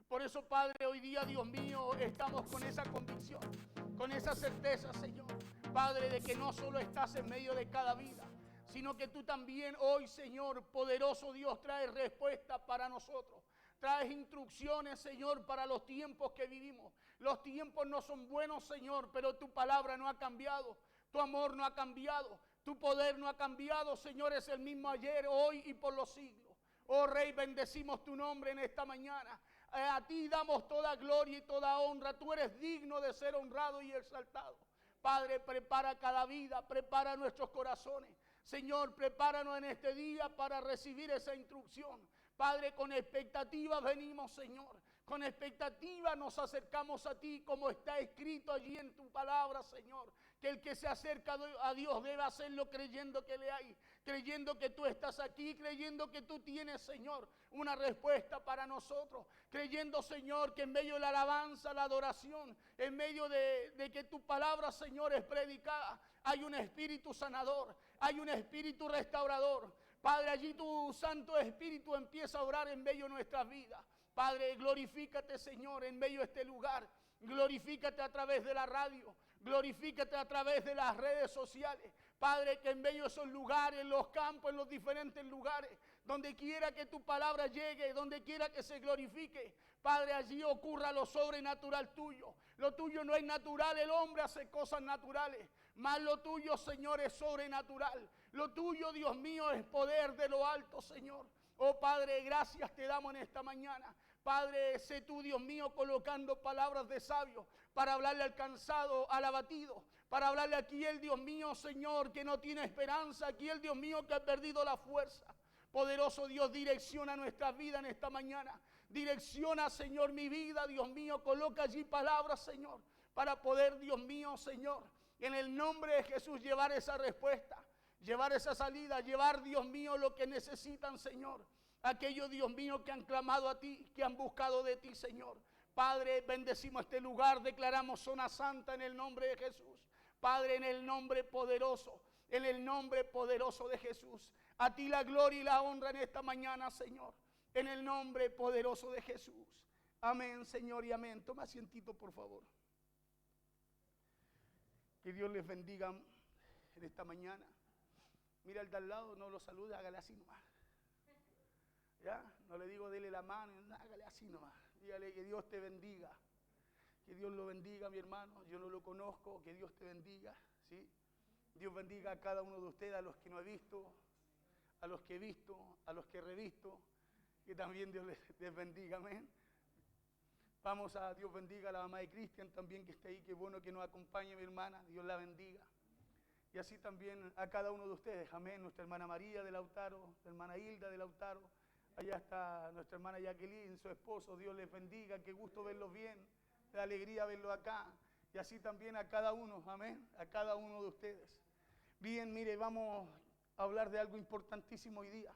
Por eso, Padre, hoy día, Dios mío, estamos con esa convicción, con esa certeza, Señor, Padre, de que no solo estás en medio de cada vida, sino que tú también hoy, Señor, poderoso Dios, traes respuesta para nosotros. Traes instrucciones, Señor, para los tiempos que vivimos. Los tiempos no son buenos, Señor, pero tu palabra no ha cambiado. Tu amor no ha cambiado. Tu poder no ha cambiado, Señor, es el mismo ayer, hoy y por los siglos. Oh Rey, bendecimos tu nombre en esta mañana. A ti damos toda gloria y toda honra. Tú eres digno de ser honrado y exaltado. Padre, prepara cada vida, prepara nuestros corazones. Señor, prepáranos en este día para recibir esa instrucción. Padre, con expectativa venimos, Señor. Con expectativa nos acercamos a ti, como está escrito allí en tu palabra, Señor. Que el que se acerca a Dios debe hacerlo creyendo que le hay, creyendo que tú estás aquí, creyendo que tú tienes, Señor, una respuesta para nosotros. Creyendo, Señor, que en medio de la alabanza, la adoración, en medio de que tu palabra, Señor, es predicada, hay un espíritu sanador, hay un espíritu restaurador. Padre, allí tu Santo Espíritu empieza a orar en medio de nuestras vidas. Padre, glorifícate, Señor, en medio de este lugar. Glorifícate a través de la radio, glorifícate a través de las redes sociales. Padre, que en medio de esos lugares, en los campos, en los diferentes lugares, donde quiera que tu palabra llegue, donde quiera que se glorifique, Padre, allí ocurra lo sobrenatural tuyo. Lo tuyo no es natural, el hombre hace cosas naturales, mas lo tuyo, Señor, es sobrenatural. Lo tuyo, Dios mío, es poder de lo alto, Señor. Oh Padre, gracias te damos en esta mañana. Padre, sé tú, Dios mío, colocando palabras de sabio para hablarle al cansado, al abatido, para hablarle aquí el Dios mío, Señor, que no tiene esperanza, aquí el Dios mío que ha perdido la fuerza. Poderoso Dios, direcciona nuestra vida en esta mañana. Direcciona, Señor, mi vida, Dios mío, coloca allí palabras, Señor, para poder, Dios mío, Señor, en el nombre de Jesús llevar esa respuesta. Llevar esa salida, llevar, Dios mío, lo que necesitan, Señor. Aquellos, Dios mío, que han clamado a ti, que han buscado de ti, Señor. Padre, bendecimos este lugar, declaramos zona santa en el nombre de Jesús. Padre, en el nombre poderoso de Jesús. A ti la gloria y la honra en esta mañana, Señor. En el nombre poderoso de Jesús. Amén, Señor, y amén. Toma asientito, por favor. Que Dios les bendiga en esta mañana. Mira al de al lado, no lo salude, hágale así nomás. ¿Ya? No le digo dele la mano, hágale así nomás. Dígale que Dios te bendiga. Que Dios lo bendiga, mi hermano. Yo no lo conozco, que Dios te bendiga. ¿Sí? Dios bendiga a cada uno de ustedes, a los que no he visto, a los que he visto, a los que he revisto. Que también Dios les bendiga, amén. Vamos a Dios bendiga a la mamá de Cristian también que está ahí. Qué bueno que nos acompañe, mi hermana. Dios la bendiga. Y así también a cada uno de ustedes, amén. Nuestra hermana María de Lautaro, nuestra hermana Hilda de Lautaro, allá está nuestra hermana Jacqueline, su esposo, Dios les bendiga, qué gusto verlos bien, qué alegría verlos acá. Y así también a cada uno, amén, a cada uno de ustedes. Bien, mire, vamos a hablar de algo importantísimo hoy día,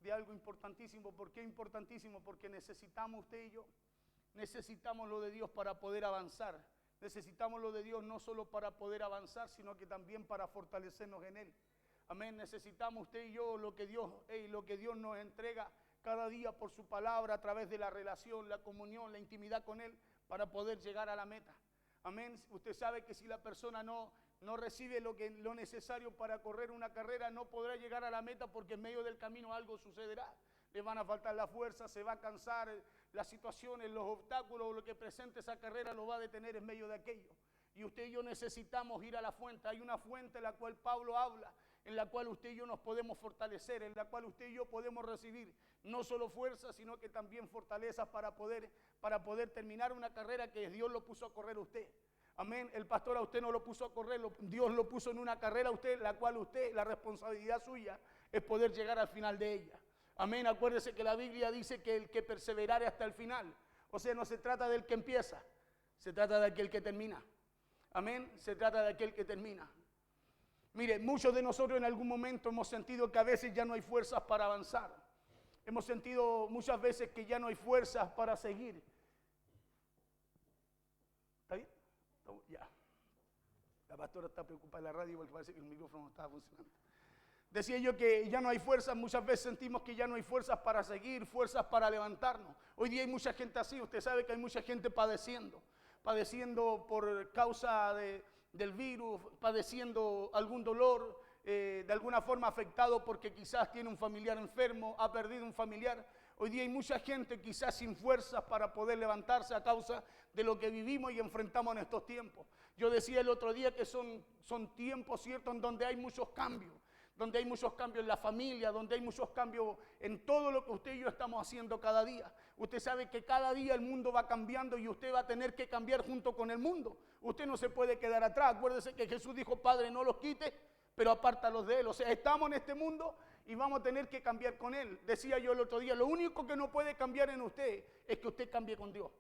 de algo importantísimo. ¿Por qué importantísimo? Porque necesitamos usted y yo, necesitamos lo de Dios para poder avanzar. Necesitamos lo de Dios no solo para poder avanzar, sino que también para fortalecernos en Él. Amén. Necesitamos usted y yo lo que Dios nos entrega cada día por su palabra a través de la relación, la comunión, la intimidad con Él para poder llegar a la meta. Amén. Usted sabe que si la persona no recibe lo necesario para correr una carrera, no podrá llegar a la meta porque en medio del camino algo sucederá. Le van a faltar la fuerza, se va a cansar, las situaciones, los obstáculos, lo que presente esa carrera lo va a detener en medio de aquello. Y usted y yo necesitamos ir a la fuente. Hay una fuente en la cual Pablo habla, en la cual usted y yo nos podemos fortalecer, en la cual usted y yo podemos recibir no solo fuerza, sino que también fortalezas para poder terminar una carrera que Dios lo puso a correr a usted. Amén. El pastor a usted no lo puso a correr, Dios lo puso en una carrera a usted, la cual usted, la responsabilidad suya es poder llegar al final de ella. Amén. Acuérdese que la Biblia dice que el que perseverare hasta el final. O sea, no se trata del que empieza, se trata de aquel que termina. Amén. Se trata de aquel que termina. Mire, muchos de nosotros en algún momento hemos sentido que a veces ya no hay fuerzas para avanzar. Hemos sentido muchas veces que ya no hay fuerzas para seguir. ¿Está bien? Ya. La pastora está preocupada en la radio porque parece que el micrófono no estaba funcionando. Decía yo que ya no hay fuerzas, muchas veces sentimos que ya no hay fuerzas para seguir, fuerzas para levantarnos. Hoy día hay mucha gente así, usted sabe que hay mucha gente padeciendo por causa del virus, padeciendo algún dolor, de alguna forma afectado porque quizás tiene un familiar enfermo, ha perdido un familiar. Hoy día hay mucha gente quizás sin fuerzas para poder levantarse a causa de lo que vivimos y enfrentamos en estos tiempos. Yo decía el otro día que son tiempos, ¿cierto?, en donde hay muchos cambios. Donde hay muchos cambios en la familia, donde hay muchos cambios en todo lo que usted y yo estamos haciendo cada día. Usted sabe que cada día el mundo va cambiando y usted va a tener que cambiar junto con el mundo. Usted no se puede quedar atrás. Acuérdese que Jesús dijo, Padre, no los quites, pero apártalos de él. O sea, estamos en este mundo y vamos a tener que cambiar con él. Decía yo el otro día, lo único que no puede cambiar en usted es que usted cambie con Dios.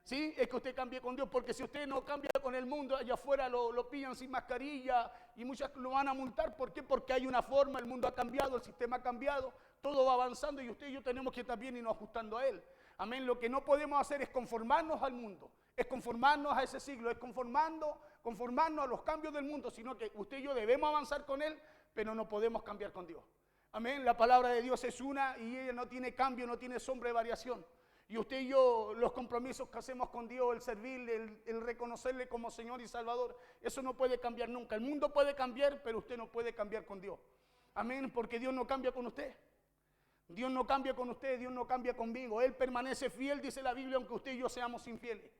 Sí, es que usted cambie con Dios, porque si usted no cambia con el mundo, allá afuera lo pillan sin mascarilla y muchas lo van a multar. ¿Por qué? Porque hay una forma, el mundo ha cambiado, el sistema ha cambiado, todo va avanzando y usted y yo tenemos que también irnos ajustando a él. Amén. Lo que no podemos hacer es conformarnos al mundo, es conformarnos a ese siglo, es conformarnos a los cambios del mundo, sino que usted y yo debemos avanzar con él, pero no podemos cambiar con Dios. Amén. La palabra de Dios es una y ella no tiene cambio, no tiene sombra de variación. Y usted y yo, los compromisos que hacemos con Dios, el servirle, el reconocerle como Señor y Salvador, eso no puede cambiar nunca. El mundo puede cambiar, pero usted no puede cambiar con Dios. Amén, porque Dios no cambia con usted. Dios no cambia con usted, Dios no cambia conmigo. Él permanece fiel, dice la Biblia, aunque usted y yo seamos infieles.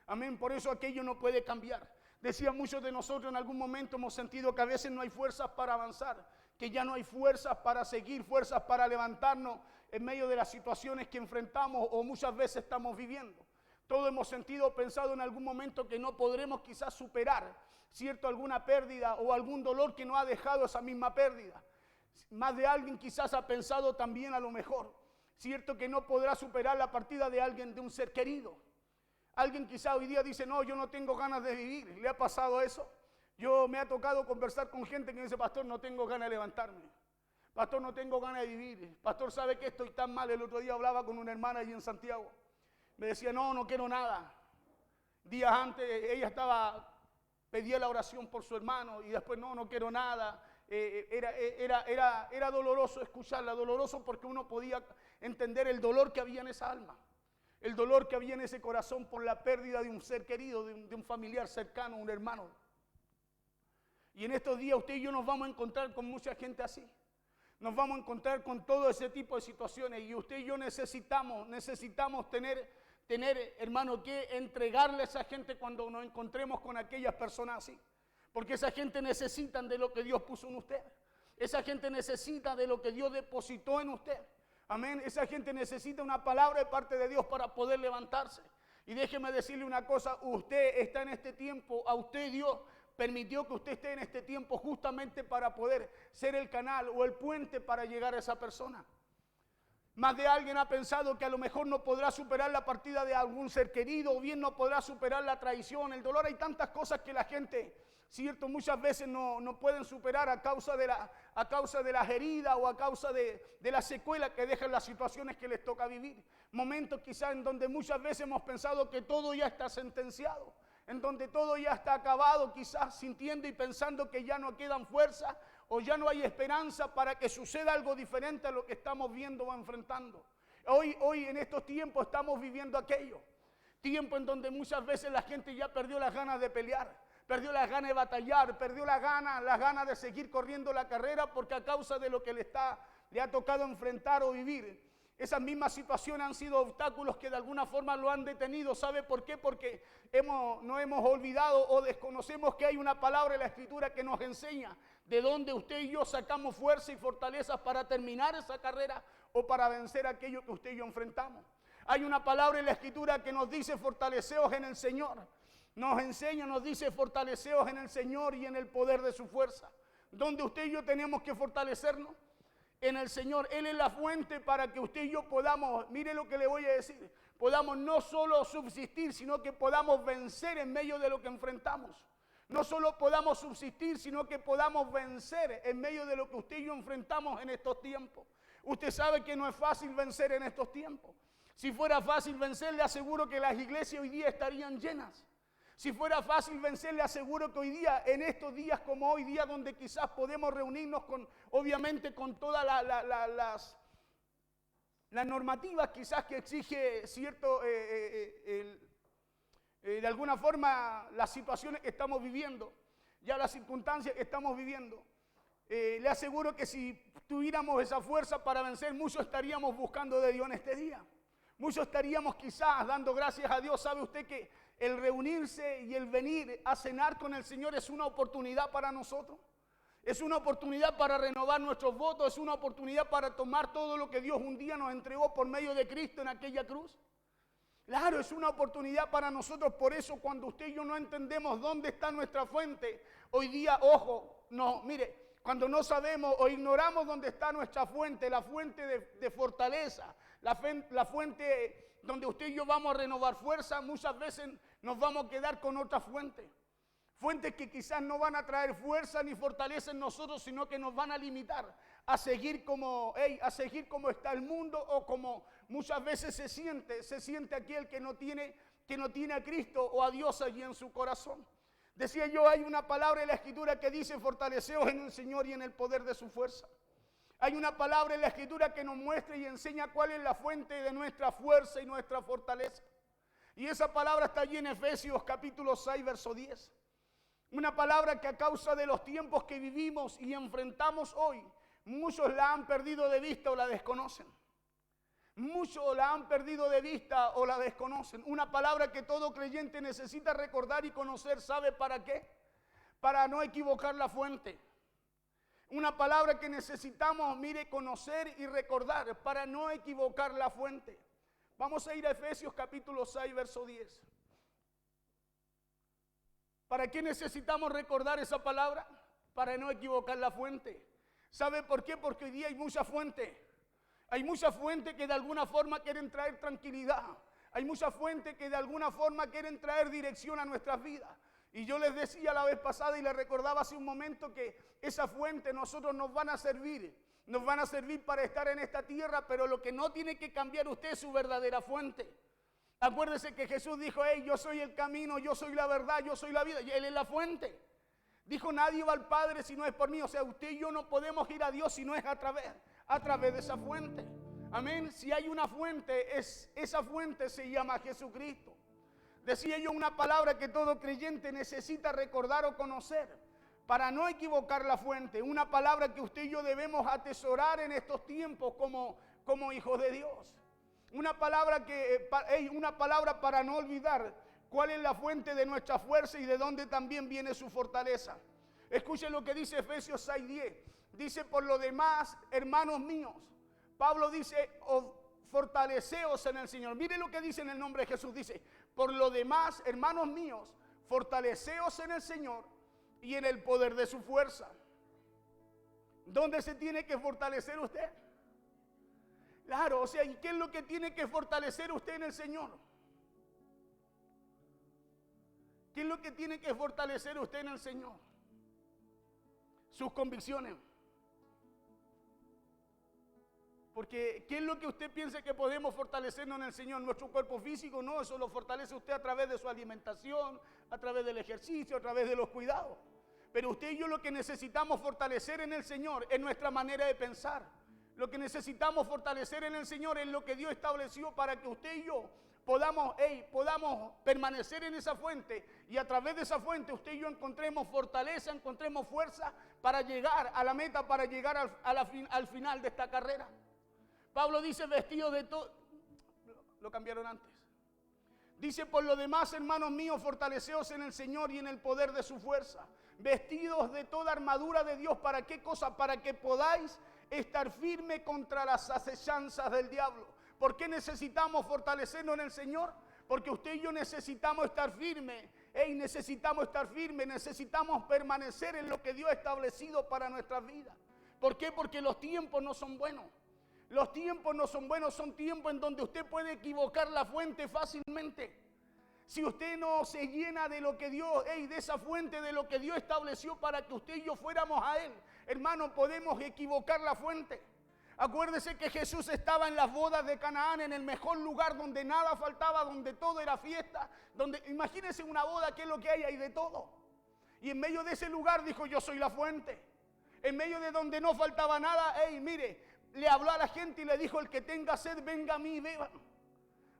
Amén, por eso aquello no puede cambiar. Decía, muchos de nosotros en algún momento hemos sentido que a veces no hay fuerzas para avanzar, que ya no hay fuerzas para seguir, fuerzas para levantarnos en medio de las situaciones que enfrentamos o muchas veces estamos viviendo. Todos hemos sentido, pensado en algún momento que no podremos quizás superar, ¿cierto?, alguna pérdida o algún dolor que nos ha dejado esa misma pérdida. Más de alguien quizás ha pensado también a lo mejor, ¿cierto?, que no podrá superar la partida de alguien, de un ser querido. Alguien quizás hoy día dice, no, yo no tengo ganas de vivir. ¿Le ha pasado eso? Me ha tocado conversar con gente que dice, pastor, no tengo ganas de levantarme. Pastor, no tengo ganas de vivir. Pastor, ¿sabe que estoy tan mal? El otro día hablaba con una hermana allí en Santiago. Me decía, no quiero nada. Días antes ella pedía la oración por su hermano y después no quiero nada. Era doloroso escucharla, doloroso porque uno podía entender el dolor que había en esa alma. El dolor que había en ese corazón por la pérdida de un ser querido, de un familiar cercano, un hermano. Y en estos días usted y yo nos vamos a encontrar con mucha gente así. Nos vamos a encontrar con todo ese tipo de situaciones y usted y yo necesitamos tener, hermano, que entregarle a esa gente cuando nos encontremos con aquellas personas así. Porque esa gente necesita de lo que Dios puso en usted. Esa gente necesita de lo que Dios depositó en usted. Amén. Esa gente necesita una palabra de parte de Dios para poder levantarse. Y déjeme decirle una cosa, usted está en este tiempo, a usted Dios permitió que usted esté en este tiempo justamente para poder ser el canal o el puente para llegar a esa persona. Más de alguien ha pensado que a lo mejor no podrá superar la partida de algún ser querido, o bien no podrá superar la traición, el dolor. Hay tantas cosas que la gente, cierto, muchas veces no pueden superar a causa de las heridas o a causa de la secuela que dejan las situaciones que les toca vivir. Momentos quizás en donde muchas veces hemos pensado que todo ya está sentenciado, en donde todo ya está acabado, quizás sintiendo y pensando que ya no quedan fuerzas o ya no hay esperanza para que suceda algo diferente a lo que estamos viendo o enfrentando. Hoy en estos tiempos estamos viviendo aquello, tiempo en donde muchas veces la gente ya perdió las ganas de pelear, perdió las ganas de batallar, perdió las ganas de seguir corriendo la carrera porque a causa de lo que le ha tocado enfrentar o vivir. Esas mismas situaciones han sido obstáculos que de alguna forma lo han detenido. ¿Sabe por qué? Porque no hemos olvidado o desconocemos que hay una palabra en la Escritura que nos enseña de dónde usted y yo sacamos fuerza y fortalezas para terminar esa carrera o para vencer aquello que usted y yo enfrentamos. Hay una palabra en la Escritura que nos dice fortaleceos en el Señor. Nos enseña, nos dice fortaleceos en el Señor y en el poder de su fuerza. ¿Dónde usted y yo tenemos que fortalecernos? En el Señor. Él es la fuente para que usted y yo podamos, mire lo que le voy a decir, podamos no solo subsistir, sino que podamos vencer en medio de lo que enfrentamos. No solo podamos subsistir, sino que podamos vencer en medio de lo que usted y yo enfrentamos en estos tiempos. Usted sabe que no es fácil vencer en estos tiempos. Si fuera fácil vencer, le aseguro que las iglesias hoy día estarían llenas. Si fuera fácil vencer, le aseguro que hoy día, en estos días como hoy día, donde quizás podemos reunirnos con, obviamente, con todas las normativas quizás que exige cierto, de alguna forma, las situaciones que estamos viviendo, ya las circunstancias que estamos viviendo. Le aseguro que si tuviéramos esa fuerza para vencer, muchos estaríamos buscando de Dios en este día. Muchos estaríamos quizás dando gracias a Dios. ¿Sabe usted que el reunirse y el venir a cenar con el Señor es una oportunidad para nosotros? Es una oportunidad para renovar nuestros votos, es una oportunidad para tomar todo lo que Dios un día nos entregó por medio de Cristo en aquella cruz. Claro, es una oportunidad para nosotros. Por eso cuando usted y yo no entendemos dónde está nuestra fuente, hoy día, ojo, no, mire, cuando no sabemos o ignoramos dónde está nuestra fuente, la fuente de fortaleza, la fuente donde usted y yo vamos a renovar fuerza, muchas veces nos vamos a quedar con otra fuente. Fuentes que quizás no van a traer fuerza ni fortaleza en nosotros, sino que nos van a limitar a seguir como está el mundo, o como muchas veces se siente aquel que no tiene a Cristo o a Dios allí en su corazón. Decía yo, hay una palabra en la Escritura que dice: fortaleceos en el Señor y en el poder de su fuerza. Hay una palabra en la Escritura que nos muestra y enseña cuál es la fuente de nuestra fuerza y nuestra fortaleza. Y esa palabra está allí en Efesios capítulo 6, verso 10. Una palabra que a causa de los tiempos que vivimos y enfrentamos hoy, muchos la han perdido de vista o la desconocen. Muchos la han perdido de vista o la desconocen. Una palabra que todo creyente necesita recordar y conocer. ¿Sabe para qué? Para no equivocar la fuente. Una palabra que necesitamos, mire, conocer y recordar para no equivocar la fuente. Vamos a ir a Efesios capítulo 6, verso 10. ¿Para qué necesitamos recordar esa palabra? Para no equivocar la fuente. ¿Sabe por qué? Porque hoy día hay mucha fuente. Hay mucha fuente que de alguna forma quieren traer tranquilidad. Hay mucha fuente que de alguna forma quieren traer dirección a nuestras vidas. Y yo les decía la vez pasada y les recordaba hace un momento que esa fuente nosotros nos van a servir para estar en esta tierra, pero lo que no tiene que cambiar usted es su verdadera fuente. Acuérdese que Jesús dijo: hey, yo soy el camino, yo soy la verdad, yo soy la vida, y Él es la fuente. Dijo: nadie va al Padre si no es por mí. O sea, usted y yo no podemos ir a Dios si no es a través de esa fuente. Amén. Si hay una fuente, esa fuente se llama Jesucristo. Decía yo una palabra que todo creyente necesita recordar o conocer para no equivocar la fuente. Una palabra que usted y yo debemos atesorar en estos tiempos como hijos de Dios. Una palabra para no olvidar cuál es la fuente de nuestra fuerza y de dónde también viene su fortaleza. Escuchen lo que dice Efesios 6:10. Dice: por lo demás, hermanos míos. Pablo dice: fortaleceos en el Señor. Mire lo que dice en el nombre de Jesús. Dice: por lo demás, hermanos míos, fortaleceos en el Señor y en el poder de su fuerza. ¿Dónde se tiene que fortalecer usted? Claro, o sea, ¿y qué es lo que tiene que fortalecer usted en el Señor? ¿Qué es lo que tiene que fortalecer usted en el Señor? Sus convicciones. Porque ¿qué es lo que usted piensa que podemos fortalecernos en el Señor? Nuestro cuerpo físico, no, eso lo fortalece usted a través de su alimentación, a través del ejercicio, a través de los cuidados. Pero usted y yo lo que necesitamos fortalecer en el Señor es nuestra manera de pensar. Lo que necesitamos fortalecer en el Señor es lo que Dios estableció para que usted y yo podamos permanecer en esa fuente, y a través de esa fuente usted y yo encontremos fortaleza, encontremos fuerza para llegar a la meta, para llegar al final de esta carrera. Pablo dice: vestido de todo, lo cambiaron antes. Dice: por lo demás, hermanos míos, fortaleceos en el Señor y en el poder de su fuerza, vestidos de toda armadura de Dios. ¿Para qué cosa? Para que podáis estar firme contra las acechanzas del diablo. ¿Por qué necesitamos fortalecernos en el Señor? Porque usted y yo necesitamos estar firmes. Necesitamos permanecer en lo que Dios ha establecido para nuestras vidas. ¿Por qué? Porque los tiempos no son buenos. Los tiempos no son buenos, son tiempos en donde usted puede equivocar la fuente fácilmente. Si usted no se llena de lo que Dios, de esa fuente, de lo que Dios estableció para que usted y yo fuéramos a Él, hermano, podemos equivocar la fuente. Acuérdese que Jesús estaba en las bodas de Canaán, en el mejor lugar donde nada faltaba, donde todo era fiesta. Imagínense una boda, ¿qué es lo que hay ahí de todo? Y en medio de ese lugar dijo, yo soy la fuente. En medio de donde no faltaba nada, mire, le habló a la gente y le dijo, el que tenga sed, venga a mí y beba.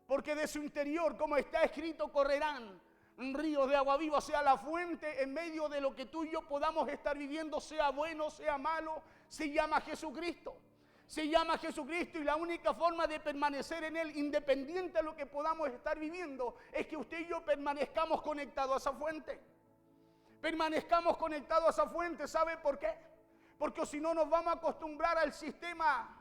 Porque de su interior, como está escrito, correrán ríos de agua viva. O sea, la fuente en medio de lo que tú y yo podamos estar viviendo, sea bueno, sea malo, se llama Jesucristo. Se llama Jesucristo, y la única forma de permanecer en Él, independiente de lo que podamos estar viviendo, es que usted y yo permanezcamos conectados a esa fuente. Permanezcamos conectados a esa fuente. ¿Sabe por qué? Porque si no nos vamos a acostumbrar al sistema,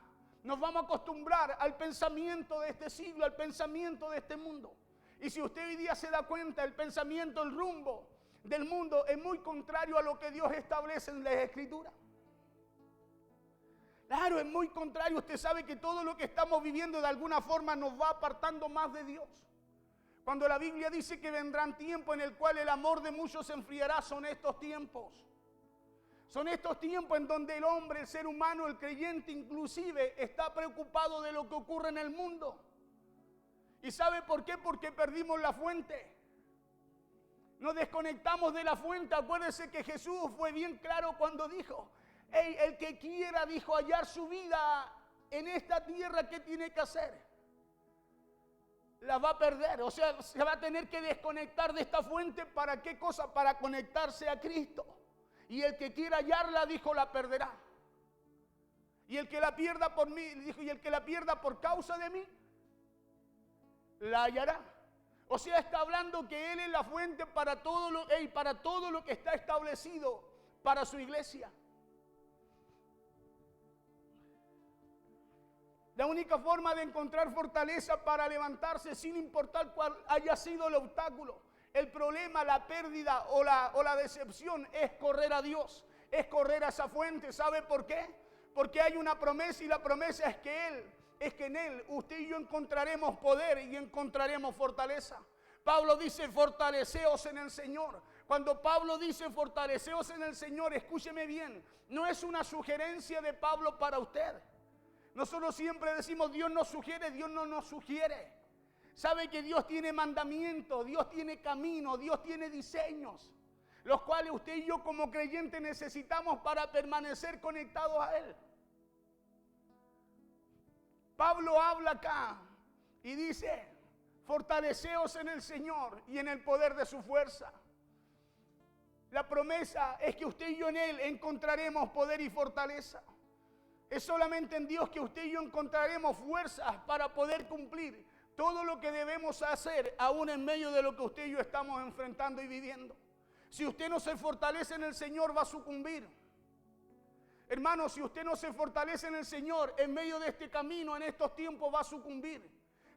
nos vamos a acostumbrar al pensamiento de este siglo, al pensamiento de este mundo. Y si usted hoy día se da cuenta, el pensamiento, el rumbo del mundo es muy contrario a lo que Dios establece en las Escrituras. Claro, es muy contrario. Usted sabe que todo lo que estamos viviendo de alguna forma nos va apartando más de Dios. Cuando la Biblia dice que vendrán tiempos en el cual el amor de muchos se enfriará, son estos tiempos. Son estos tiempos en donde el hombre, el ser humano, el creyente inclusive, está preocupado de lo que ocurre en el mundo. ¿Y sabe por qué? Porque perdimos la fuente. Nos desconectamos de la fuente. Acuérdense que Jesús fue bien claro cuando dijo, el que quiera, dijo, hallar su vida en esta tierra, ¿qué tiene que hacer? La va a perder. O sea, se va a tener que desconectar de esta fuente. ¿Para qué cosa? Para conectarse a Cristo. Y el que quiera hallarla, dijo, la perderá. Y el que la pierda por mí, dijo, y el que la pierda por causa de mí, la hallará. O sea, está hablando que Él es la fuente para todo lo que está establecido para su iglesia. La única forma de encontrar fortaleza para levantarse, sin importar cuál haya sido el obstáculo, el problema, la pérdida o la decepción, es correr a Dios, es correr a esa fuente. ¿Sabe por qué? Porque hay una promesa, y la promesa es que en Él usted y yo encontraremos poder y encontraremos fortaleza. Pablo dice, fortaleceos en el Señor. Cuando Pablo dice fortaleceos en el Señor, escúcheme bien, no es una sugerencia de Pablo para usted. Nosotros siempre decimos, Dios nos sugiere, Dios no nos sugiere. Sabe que Dios tiene mandamientos, Dios tiene camino, Dios tiene diseños, los cuales usted y yo como creyentes necesitamos para permanecer conectados a Él. Pablo habla acá y dice, fortaleceos en el Señor y en el poder de su fuerza. La promesa es que usted y yo en Él encontraremos poder y fortaleza. Es solamente en Dios que usted y yo encontraremos fuerzas para poder cumplir todo lo que debemos hacer, aún en medio de lo que usted y yo estamos enfrentando y viviendo. Si usted no se fortalece en el Señor, va a sucumbir. Hermano, si usted no se fortalece en el Señor, en medio de este camino, en estos tiempos, va a sucumbir.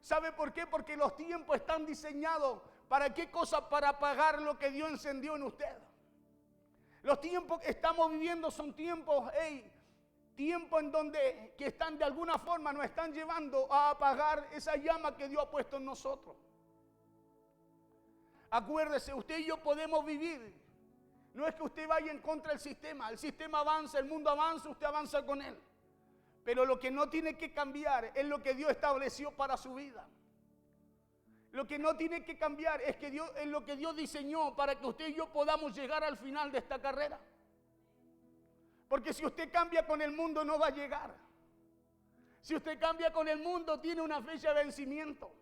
¿Sabe por qué? Porque los tiempos están diseñados, ¿para qué cosa? Para apagar lo que Dios encendió en usted. Los tiempos que estamos viviendo son tiempos, tiempos en donde que están de alguna forma nos están llevando a apagar esa llama que Dios ha puesto en nosotros. Acuérdese, usted y yo podemos vivir. No es que usted vaya en contra del sistema. El sistema avanza, el mundo avanza, usted avanza con él. Pero lo que no tiene que cambiar es lo que Dios estableció para su vida. Lo que no tiene que cambiar es lo que Dios diseñó para que usted y yo podamos llegar al final de esta carrera. Porque si usted cambia con el mundo, no va a llegar. Si usted cambia con el mundo, tiene una fecha de vencimiento.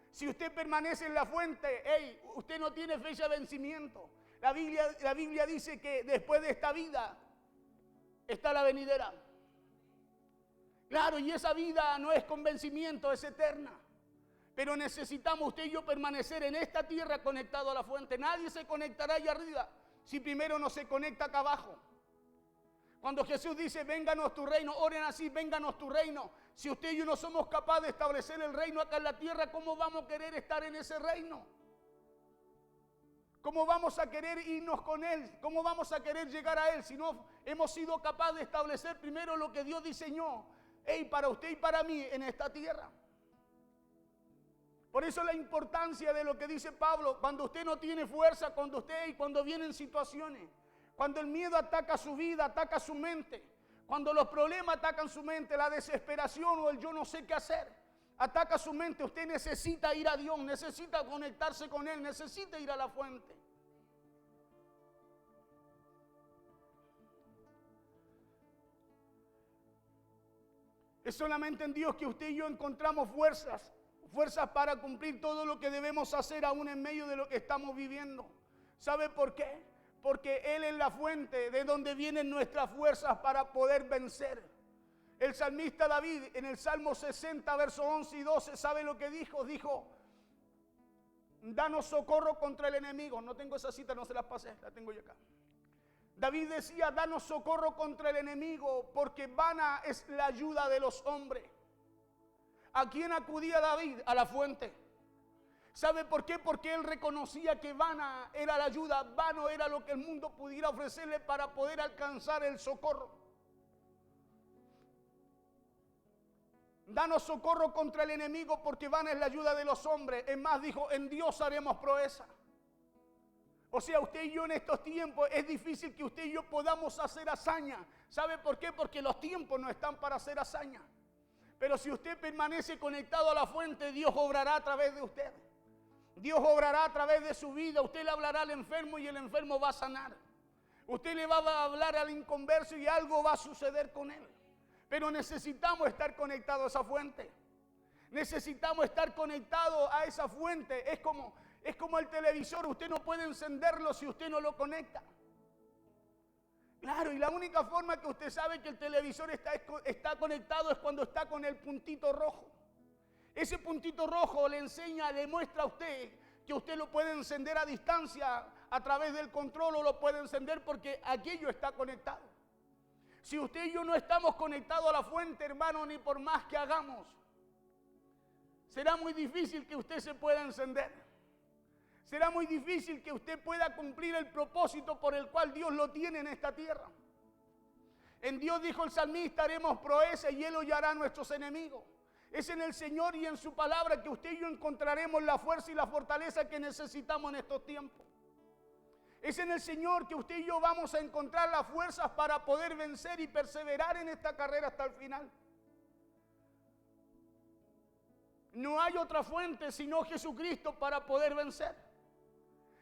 Si usted permanece en la fuente, usted no tiene fecha de vencimiento. La Biblia dice que después de esta vida está la venidera. Claro, y esa vida no es con vencimiento, es eterna. Pero necesitamos usted y yo permanecer en esta tierra conectado a la fuente. Nadie se conectará allá arriba si primero no se conecta acá abajo. Cuando Jesús dice, vénganos tu reino, oren así, vénganos tu reino. Si usted y yo no somos capaces de establecer el reino acá en la tierra, ¿cómo vamos a querer estar en ese reino? ¿Cómo vamos a querer irnos con Él? ¿Cómo vamos a querer llegar a Él si no hemos sido capaces de establecer primero lo que Dios diseñó para usted y para mí en esta tierra? Por eso la importancia de lo que dice Pablo, cuando usted no tiene fuerza, cuando vienen situaciones, cuando el miedo ataca su vida, ataca su mente, Cuando los problemas atacan su mente, la desesperación o el yo no sé qué hacer, ataca su mente, usted necesita ir a Dios, necesita conectarse con Él, necesita ir a la fuente. Es solamente en Dios que usted y yo encontramos fuerzas para cumplir todo lo que debemos hacer aún en medio de lo que estamos viviendo. ¿Sabe por qué? Porque Él es la fuente de donde vienen nuestras fuerzas para poder vencer. El salmista David en el Salmo 60, versos 11 y 12, ¿sabe lo que dijo? Dijo, danos socorro contra el enemigo. No tengo esa cita, no se las pasé, la tengo yo acá. David decía, danos socorro contra el enemigo, porque vana es la ayuda de los hombres. ¿A quién acudía David? A la fuente. ¿Sabe por qué? Porque él reconocía que vana era la ayuda, vano era lo que el mundo pudiera ofrecerle para poder alcanzar el socorro. Danos socorro contra el enemigo, porque vana es la ayuda de los hombres. Es más, dijo, en Dios haremos proeza. O sea, usted y yo en estos tiempos es difícil que usted y yo podamos hacer hazaña. ¿Sabe por qué? Porque los tiempos no están para hacer hazaña. Pero si usted permanece conectado a la fuente, Dios obrará a través de usted. Dios obrará a través de su vida. Usted le hablará al enfermo y el enfermo va a sanar. Usted le va a hablar al inconverso y algo va a suceder con él. Pero necesitamos estar conectados a esa fuente. Necesitamos estar conectados a esa fuente. Es como el televisor, usted no puede encenderlo si usted no lo conecta. Claro, y la única forma que usted sabe que el televisor está conectado es cuando está con el puntito rojo. Ese puntito rojo le muestra a usted que usted lo puede encender a distancia a través del control o lo puede encender porque aquello está conectado. Si usted y yo no estamos conectados a la fuente, hermano, ni por más que hagamos, será muy difícil que usted se pueda encender. Será muy difícil que usted pueda cumplir el propósito por el cual Dios lo tiene en esta tierra. En Dios, dijo el salmista, haremos proeza y Él hollará a nuestros enemigos. Es en el Señor y en su palabra que usted y yo encontraremos la fuerza y la fortaleza que necesitamos en estos tiempos. Es en el Señor que usted y yo vamos a encontrar las fuerzas para poder vencer y perseverar en esta carrera hasta el final. No hay otra fuente sino Jesucristo para poder vencer.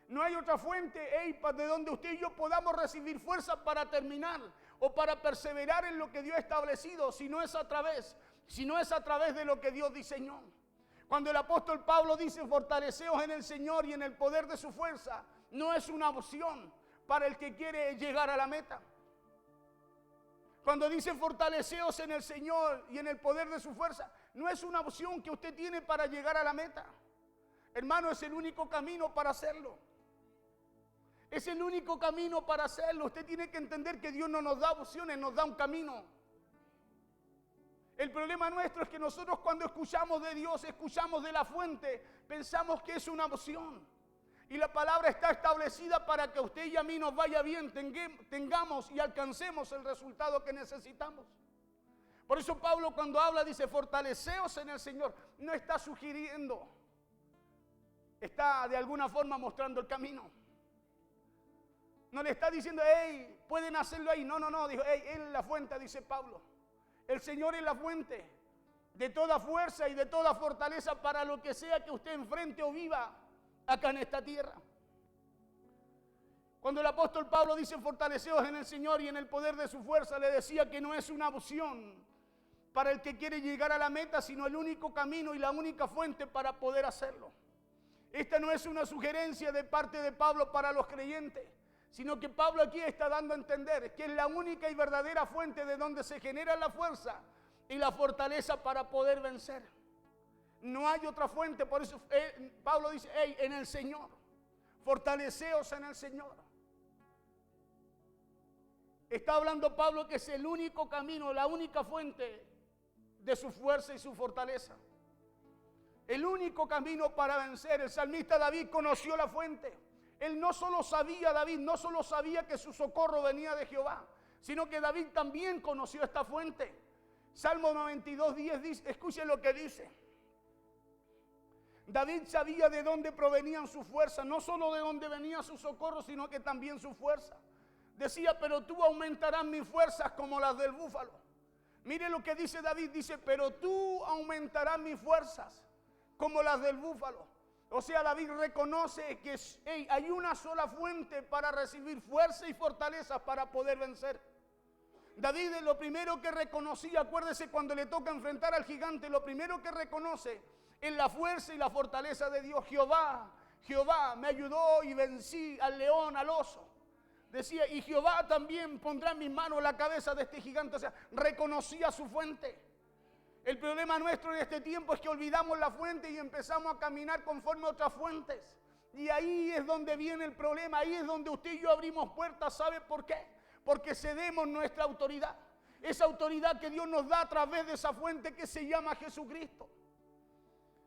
No hay otra fuente, de donde usted y yo podamos recibir fuerza para terminar o para perseverar en lo que Dios ha establecido, si no es a través de lo que Dios diseñó. Cuando el apóstol Pablo dice, fortaleceos en el Señor y en el poder de su fuerza, no es una opción para el que quiere llegar a la meta. Cuando dice fortaleceos en el Señor y en el poder de su fuerza, no es una opción que usted tiene para llegar a la meta. Hermano, es el único camino para hacerlo. Es el único camino para hacerlo. Usted tiene que entender que Dios no nos da opciones, nos da un camino. El problema nuestro es que nosotros cuando escuchamos de Dios, escuchamos de la fuente, pensamos que es una opción. Y la palabra está establecida para que a usted y a mí nos vaya bien, tengamos y alcancemos el resultado que necesitamos. Por eso Pablo cuando habla dice, fortaleceos en el Señor. No está sugiriendo, está de alguna forma mostrando el camino. No le está diciendo, hey, pueden hacerlo ahí. No, dijo, hey, Él es la fuente, dice Pablo. El Señor es la fuente de toda fuerza y de toda fortaleza para lo que sea que usted enfrente o viva acá en esta tierra. Cuando el apóstol Pablo dice fortaleceos en el Señor y en el poder de su fuerza, le decía que no es una opción para el que quiere llegar a la meta, sino el único camino y la única fuente para poder hacerlo. Esta no es una sugerencia de parte de Pablo para los creyentes, sino que Pablo aquí está dando a entender que es la única y verdadera fuente de donde se genera la fuerza y la fortaleza para poder vencer. No hay otra fuente, por eso Pablo dice, hey, en el Señor, fortaleceos en el Señor. Está hablando Pablo que es el único camino, la única fuente de su fuerza y su fortaleza. El único camino para vencer. El salmista David conoció la fuente. Él no solo sabía que su socorro venía de Jehová, sino que David también conoció esta fuente. Salmo 92:10 dice, escuchen lo que dice. David sabía de dónde provenían sus fuerzas, no solo de dónde venía su socorro, sino que también su fuerza. Decía, pero tú aumentarás mis fuerzas como las del búfalo. Mire lo que dice David, dice, pero tú aumentarás mis fuerzas como las del búfalo. O sea, David reconoce que hay una sola fuente para recibir fuerza y fortaleza para poder vencer. David es lo primero que reconocía, acuérdese cuando le toca enfrentar al gigante, lo primero que reconoce es la fuerza y la fortaleza de Dios. Jehová me ayudó y vencí al león, al oso. Decía, y Jehová también pondrá en mis manos la cabeza de este gigante. O sea, reconocía su fuente. El problema nuestro en este tiempo es que olvidamos la fuente y empezamos a caminar conforme a otras fuentes. Y ahí es donde viene el problema, ahí es donde usted y yo abrimos puertas. ¿Sabe por qué? Porque cedemos nuestra autoridad. Esa autoridad que Dios nos da a través de esa fuente que se llama Jesucristo.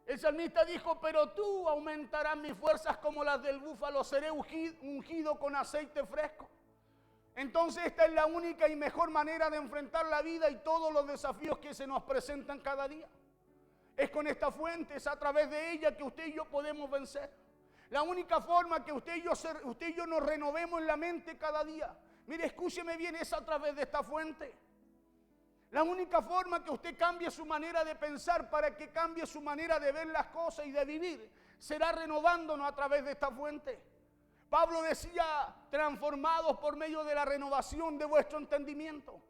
El salmista dijo, pero tú aumentarás mis fuerzas como las del búfalo, seré ungido con aceite fresco. Entonces esta es la única y mejor manera de enfrentar la vida y todos los desafíos que se nos presentan cada día. Es con esta fuente, es a través de ella que usted y yo podemos vencer. La única forma que usted y yo nos renovemos en la mente cada día, mire, escúcheme bien, es a través de esta fuente. La única forma que usted cambie su manera de pensar para que cambie su manera de ver las cosas y de vivir será renovándonos a través de esta fuente. Pablo decía, transformados por medio de la renovación de vuestro entendimiento.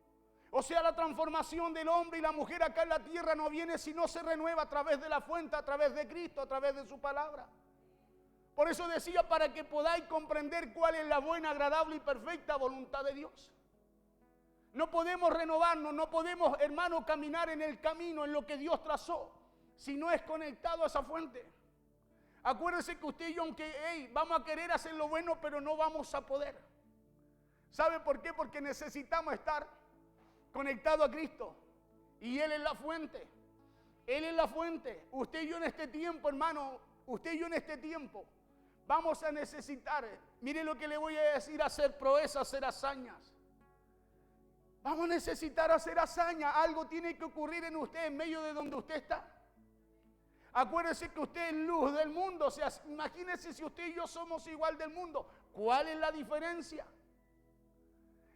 O sea, la transformación del hombre y la mujer acá en la tierra no viene si no se renueva a través de la fuente, a través de Cristo, a través de su palabra. Por eso decía, para que podáis comprender cuál es la buena, agradable y perfecta voluntad de Dios. No podemos renovarnos, no podemos, hermano, caminar en el camino, en lo que Dios trazó, si no es conectado a esa fuente. Acuérdense que usted y yo, aunque vamos a querer hacer lo bueno, pero no vamos a poder. ¿Sabe por qué? Porque necesitamos estar conectados a Cristo. Y Él es la fuente. Él es la fuente. Usted y yo en este tiempo, hermano, usted y yo en este tiempo, vamos a necesitar, mire lo que le voy a decir, hacer proezas, hacer hazañas. Vamos a necesitar hacer hazañas. Algo tiene que ocurrir en usted, en medio de donde usted está. Acuérdese que usted es luz del mundo. O sea, imagínese si usted y yo somos igual del mundo. ¿Cuál es la diferencia?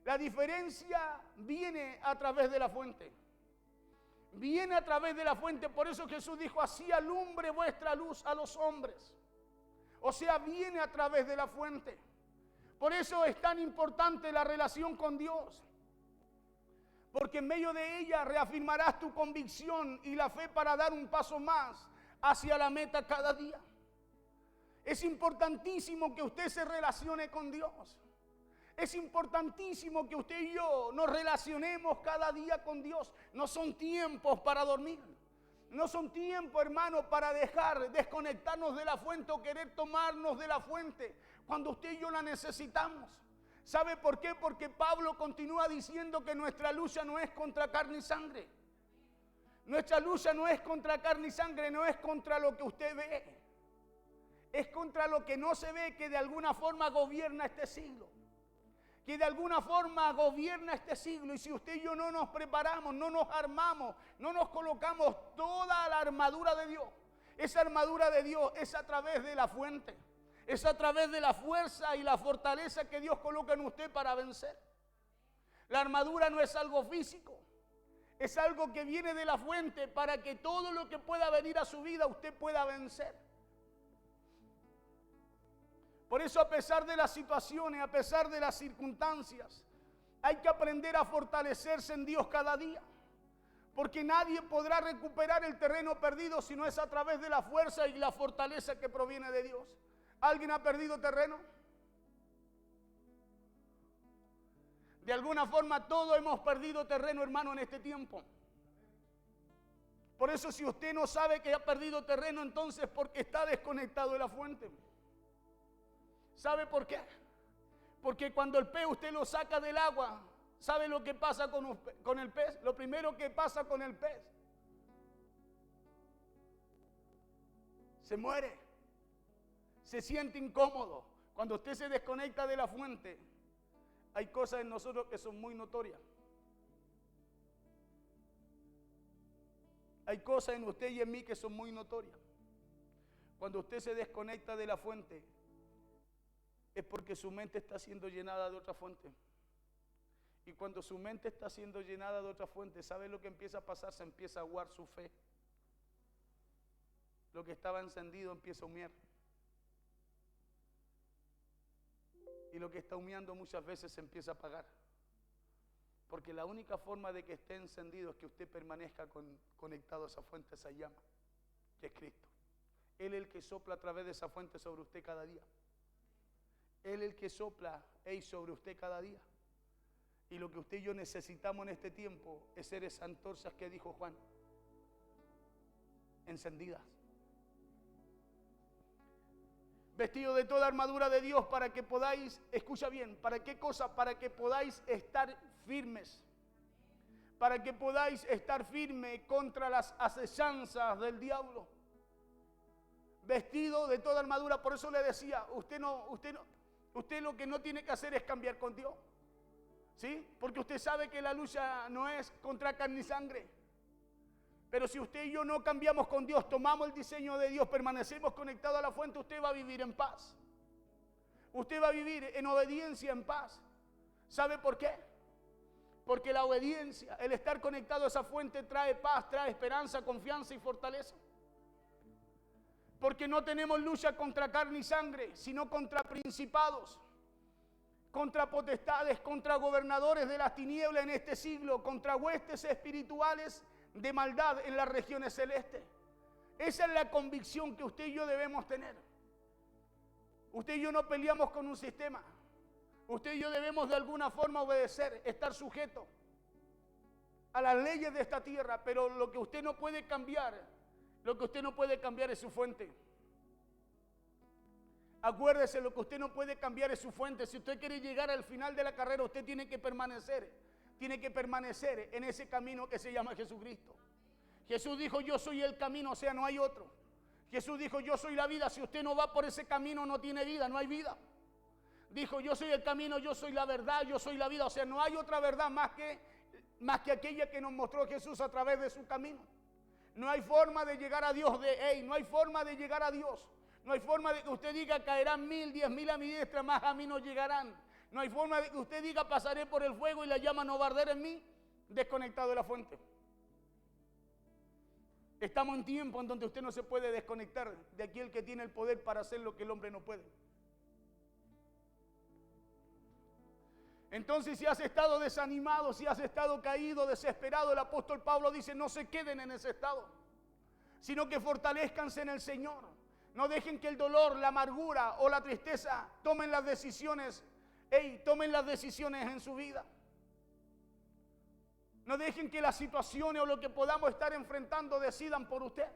La diferencia viene a través de la fuente. Viene a través de la fuente. Por eso Jesús dijo, así alumbre vuestra luz a los hombres. O sea, viene a través de la fuente. Por eso es tan importante la relación con Dios. Porque en medio de ella reafirmarás tu convicción y la fe para dar un paso más hacia la meta cada día. Es importantísimo que usted se relacione con Dios. Es importantísimo que usted y yo nos relacionemos cada día con Dios. No son tiempos para dormir. No son tiempos, hermano, para desconectarnos de la fuente o querer tomarnos de la fuente cuando usted y yo la necesitamos. ¿Sabe por qué? Porque Pablo continúa diciendo que nuestra lucha no es contra carne y sangre. Nuestra lucha no es contra carne y sangre, no es contra lo que usted ve. Es contra lo que no se ve, que de alguna forma gobierna este siglo. Que de alguna forma gobierna este siglo. Y si usted y yo no nos preparamos, no nos armamos, no nos colocamos toda la armadura de Dios. Esa armadura de Dios es a través de la fuente. Es a través de la fuerza y la fortaleza que Dios coloca en usted para vencer. La armadura no es algo físico. Es algo que viene de la fuente para que todo lo que pueda venir a su vida usted pueda vencer. Por eso, a pesar de las situaciones, a pesar de las circunstancias, hay que aprender a fortalecerse en Dios cada día. Porque nadie podrá recuperar el terreno perdido si no es a través de la fuerza y la fortaleza que proviene de Dios. ¿Alguien ha perdido terreno? De alguna forma todos hemos perdido terreno, hermano, en este tiempo. Por eso si usted no sabe que ha perdido terreno, entonces porque está desconectado de la fuente. ¿Sabe por qué? Porque cuando el pez usted lo saca del agua, ¿sabe lo que pasa con el pez? Lo primero que pasa con el pez, se muere, se siente incómodo. Cuando usted se desconecta de la fuente, hay cosas en nosotros que son muy notorias. Hay cosas en usted y en mí que son muy notorias. Cuando usted se desconecta de la fuente, es porque su mente está siendo llenada de otra fuente. Y cuando su mente está siendo llenada de otra fuente, ¿sabe lo que empieza a pasar? Se empieza a aguar su fe. Lo que estaba encendido empieza a humear. Y lo que está humeando muchas veces se empieza a apagar. Porque la única forma de que esté encendido es que usted permanezca conectado a esa fuente, a esa llama, que es Cristo. Él es el que sopla a través de esa fuente sobre usted cada día. Él es el que sopla sobre usted cada día. Y lo que usted y yo necesitamos en este tiempo es ser esas antorchas que dijo Juan, encendidas. Vestido de toda armadura de Dios para que podáis, escucha bien, ¿para qué cosa? Para que podáis estar firmes. Para que podáis estar firmes contra las acechanzas del diablo. Vestido de toda armadura, por eso le decía, usted lo que no tiene que hacer es cambiar con Dios. ¿Sí? Porque usted sabe que la lucha no es contra carne y sangre. Pero si usted y yo no cambiamos con Dios, tomamos el diseño de Dios, permanecemos conectados a la fuente, usted va a vivir en paz. Usted va a vivir en obediencia, en paz. ¿Sabe por qué? Porque la obediencia, el estar conectado a esa fuente trae paz, trae esperanza, confianza y fortaleza. Porque no tenemos lucha contra carne y sangre, sino contra principados, contra potestades, contra gobernadores de las tinieblas en este siglo, contra huestes espirituales de maldad en las regiones celestes. Esa es la convicción que usted y yo debemos tener. Usted y yo no peleamos con un sistema. Usted y yo debemos de alguna forma obedecer, estar sujetos a las leyes de esta tierra, pero lo que usted no puede cambiar, es su fuente. Acuérdese, lo que usted no puede cambiar es su fuente. Si usted quiere llegar al final de la carrera, usted tiene que permanecer en ese camino que se llama Jesucristo. Jesús dijo, yo soy el camino, o sea, no hay otro. Jesús dijo, yo soy la vida. Si usted no va por ese camino, no tiene vida, no hay vida. Dijo, yo soy el camino, yo soy la verdad, yo soy la vida. O sea, no hay otra verdad más que aquella que nos mostró Jesús a través de su camino. No hay forma de llegar a Dios no hay forma de llegar a Dios. No hay forma de que usted diga, caerán 1000, 10,000 a mi diestra, más a mí no llegarán. No hay forma de que usted diga, pasaré por el fuego y la llama no va a arder en mí, desconectado de la fuente. Estamos en tiempo en donde usted no se puede desconectar de aquel que tiene el poder para hacer lo que el hombre no puede. Entonces, si has estado desanimado, si has estado caído, desesperado, el apóstol Pablo dice, no se queden en ese estado, sino que fortalezcanse en el Señor. No dejen que el dolor, la amargura o la tristeza tomen las decisiones en su vida. No dejen que las situaciones o lo que podamos estar enfrentando decidan por usted.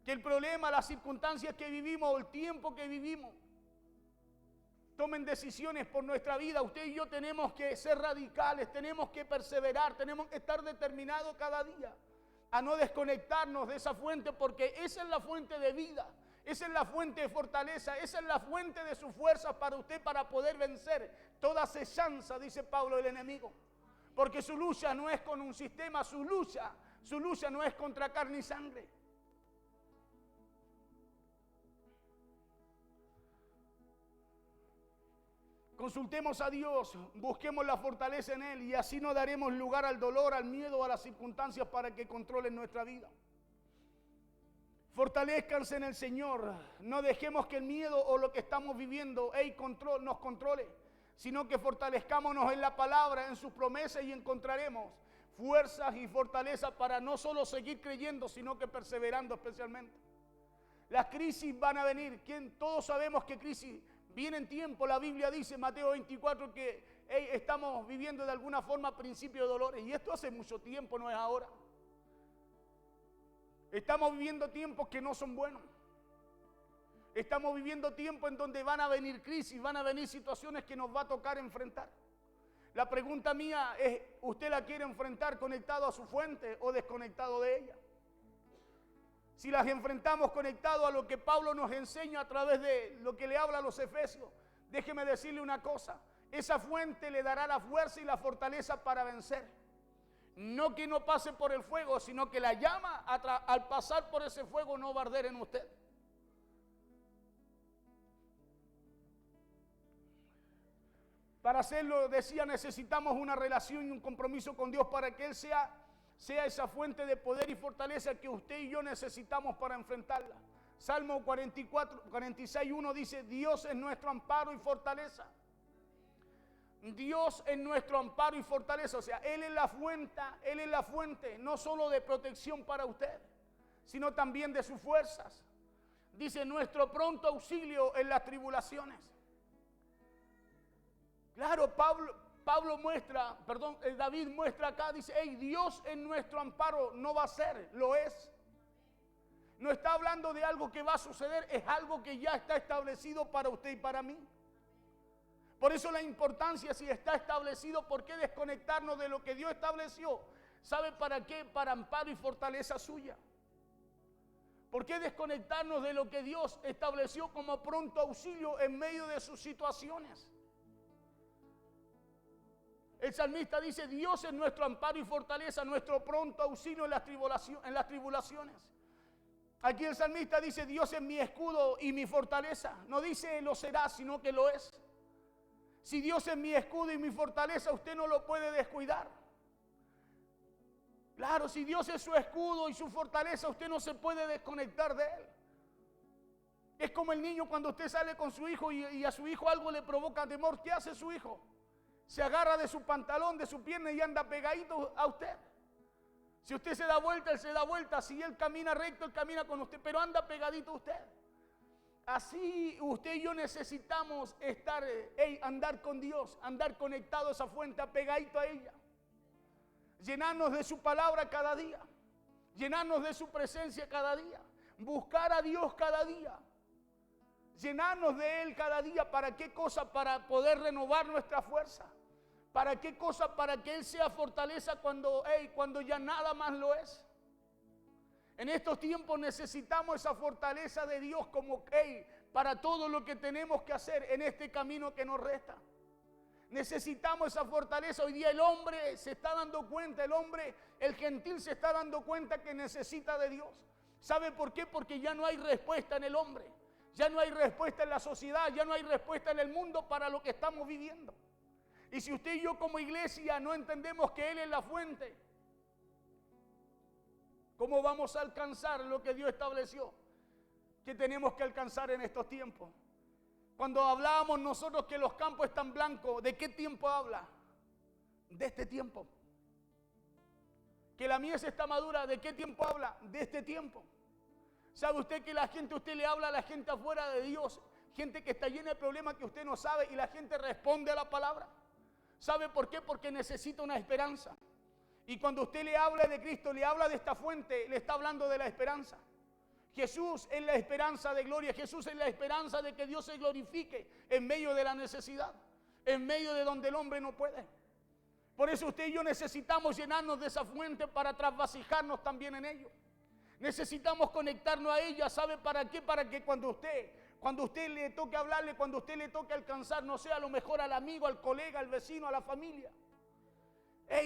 Que el problema, las circunstancias que vivimos o el tiempo que vivimos tomen decisiones por nuestra vida. Usted y yo tenemos que ser radicales, tenemos que perseverar, tenemos que estar determinados cada día a no desconectarnos de esa fuente, porque esa es la fuente de vida. Esa es la fuente de fortaleza, esa es la fuente de su fuerza para usted, para poder vencer toda acechanza, dice Pablo, del enemigo. Porque su lucha no es con un sistema, su lucha no es contra carne y sangre. Consultemos a Dios, busquemos la fortaleza en Él y así no daremos lugar al dolor, al miedo, a las circunstancias para que controlen nuestra vida. Fortalezcanse en el Señor. No dejemos que el miedo o lo que estamos viviendo nos controle, sino que fortalezcámonos en la palabra, en sus promesas y encontraremos fuerzas y fortaleza para no solo seguir creyendo, sino que perseverando especialmente. Las crisis van a venir. Todos sabemos que crisis viene en tiempo. La Biblia dice, Mateo 24, que estamos viviendo de alguna forma principio de dolores. Y esto hace mucho tiempo, no es ahora. Estamos viviendo tiempos que no son buenos. Estamos viviendo tiempos en donde van a venir crisis, van a venir situaciones que nos va a tocar enfrentar. La pregunta mía es, ¿usted la quiere enfrentar conectado a su fuente o desconectado de ella? Si las enfrentamos conectado a lo que Pablo nos enseña a través de lo que le habla a los Efesios, déjeme decirle una cosa, esa fuente le dará la fuerza y la fortaleza para vencer. No que no pase por el fuego, sino que la llama al pasar por ese fuego no va a arder en usted. Para hacerlo, decía, necesitamos una relación y un compromiso con Dios para que Él sea esa fuente de poder y fortaleza que usted y yo necesitamos para enfrentarla. Salmo 46:1 dice, Dios es nuestro amparo y fortaleza. Dios es nuestro amparo y fortaleza. O sea, Él es la fuente no solo de protección para usted, sino también de sus fuerzas. Dice, nuestro pronto auxilio en las tribulaciones. Claro, David muestra acá, dice, hey, Dios en nuestro amparo no va a ser, lo es. No está hablando de algo que va a suceder, es algo que ya está establecido para usted y para mí. Por eso la importancia, si está establecido, ¿por qué desconectarnos de lo que Dios estableció? ¿Sabe para qué? Para amparo y fortaleza suya. ¿Por qué desconectarnos de lo que Dios estableció como pronto auxilio en medio de sus situaciones? El salmista dice, Dios es nuestro amparo y fortaleza, nuestro pronto auxilio en las tribulaciones. Aquí el salmista dice, Dios es mi escudo y mi fortaleza. No dice lo será, sino que lo es. Si Dios es mi escudo y mi fortaleza, usted no lo puede descuidar. Claro, si Dios es su escudo y su fortaleza, usted no se puede desconectar de Él. Es como el niño cuando usted sale con su hijo y a su hijo algo le provoca temor. ¿Qué hace su hijo? Se agarra de su pantalón, de su pierna y anda pegadito a usted. Si usted se da vuelta, Él se da vuelta. Si Él camina recto, Él camina con usted, pero anda pegadito a usted. Así usted y yo necesitamos andar con Dios, andar conectado a esa fuente, apegadito a ella. Llenarnos de su palabra cada día, llenarnos de su presencia cada día, buscar a Dios cada día, llenarnos de Él cada día. ¿Para qué cosa? Para poder renovar nuestra fuerza. ¿Para qué cosa? Para que Él sea fortaleza cuando ya nada más lo es. En estos tiempos necesitamos esa fortaleza de Dios para todo lo que tenemos que hacer en este camino que nos resta. Necesitamos esa fortaleza. Hoy día el hombre se está dando cuenta, el gentil se está dando cuenta que necesita de Dios. ¿Sabe por qué? Porque ya no hay respuesta en el hombre, ya no hay respuesta en la sociedad, ya no hay respuesta en el mundo para lo que estamos viviendo. Y si usted y yo como iglesia no entendemos que Él es la fuente, ¿cómo vamos a alcanzar lo que Dios estableció que tenemos que alcanzar en estos tiempos? Cuando hablábamos nosotros que los campos están blancos, ¿de qué tiempo habla? De este tiempo. Que la mies está madura, ¿de qué tiempo habla? De este tiempo. ¿Sabe usted que usted le habla a la gente afuera de Dios? Gente que está llena de problemas que usted no sabe y la gente responde a la palabra. ¿Sabe por qué? Porque necesita una esperanza. Y cuando usted le habla de Cristo, le habla de esta fuente, le está hablando de la esperanza. Jesús es la esperanza de gloria. Jesús es la esperanza de que Dios se glorifique en medio de la necesidad, en medio de donde el hombre no puede. Por eso usted y yo necesitamos llenarnos de esa fuente para trasvasijarnos también en ello. Necesitamos conectarnos a ella. ¿Sabe para qué? Para que cuando usted le toque hablarle, cuando usted le toque alcanzar, no sea a lo mejor al amigo, al colega, al vecino, a la familia.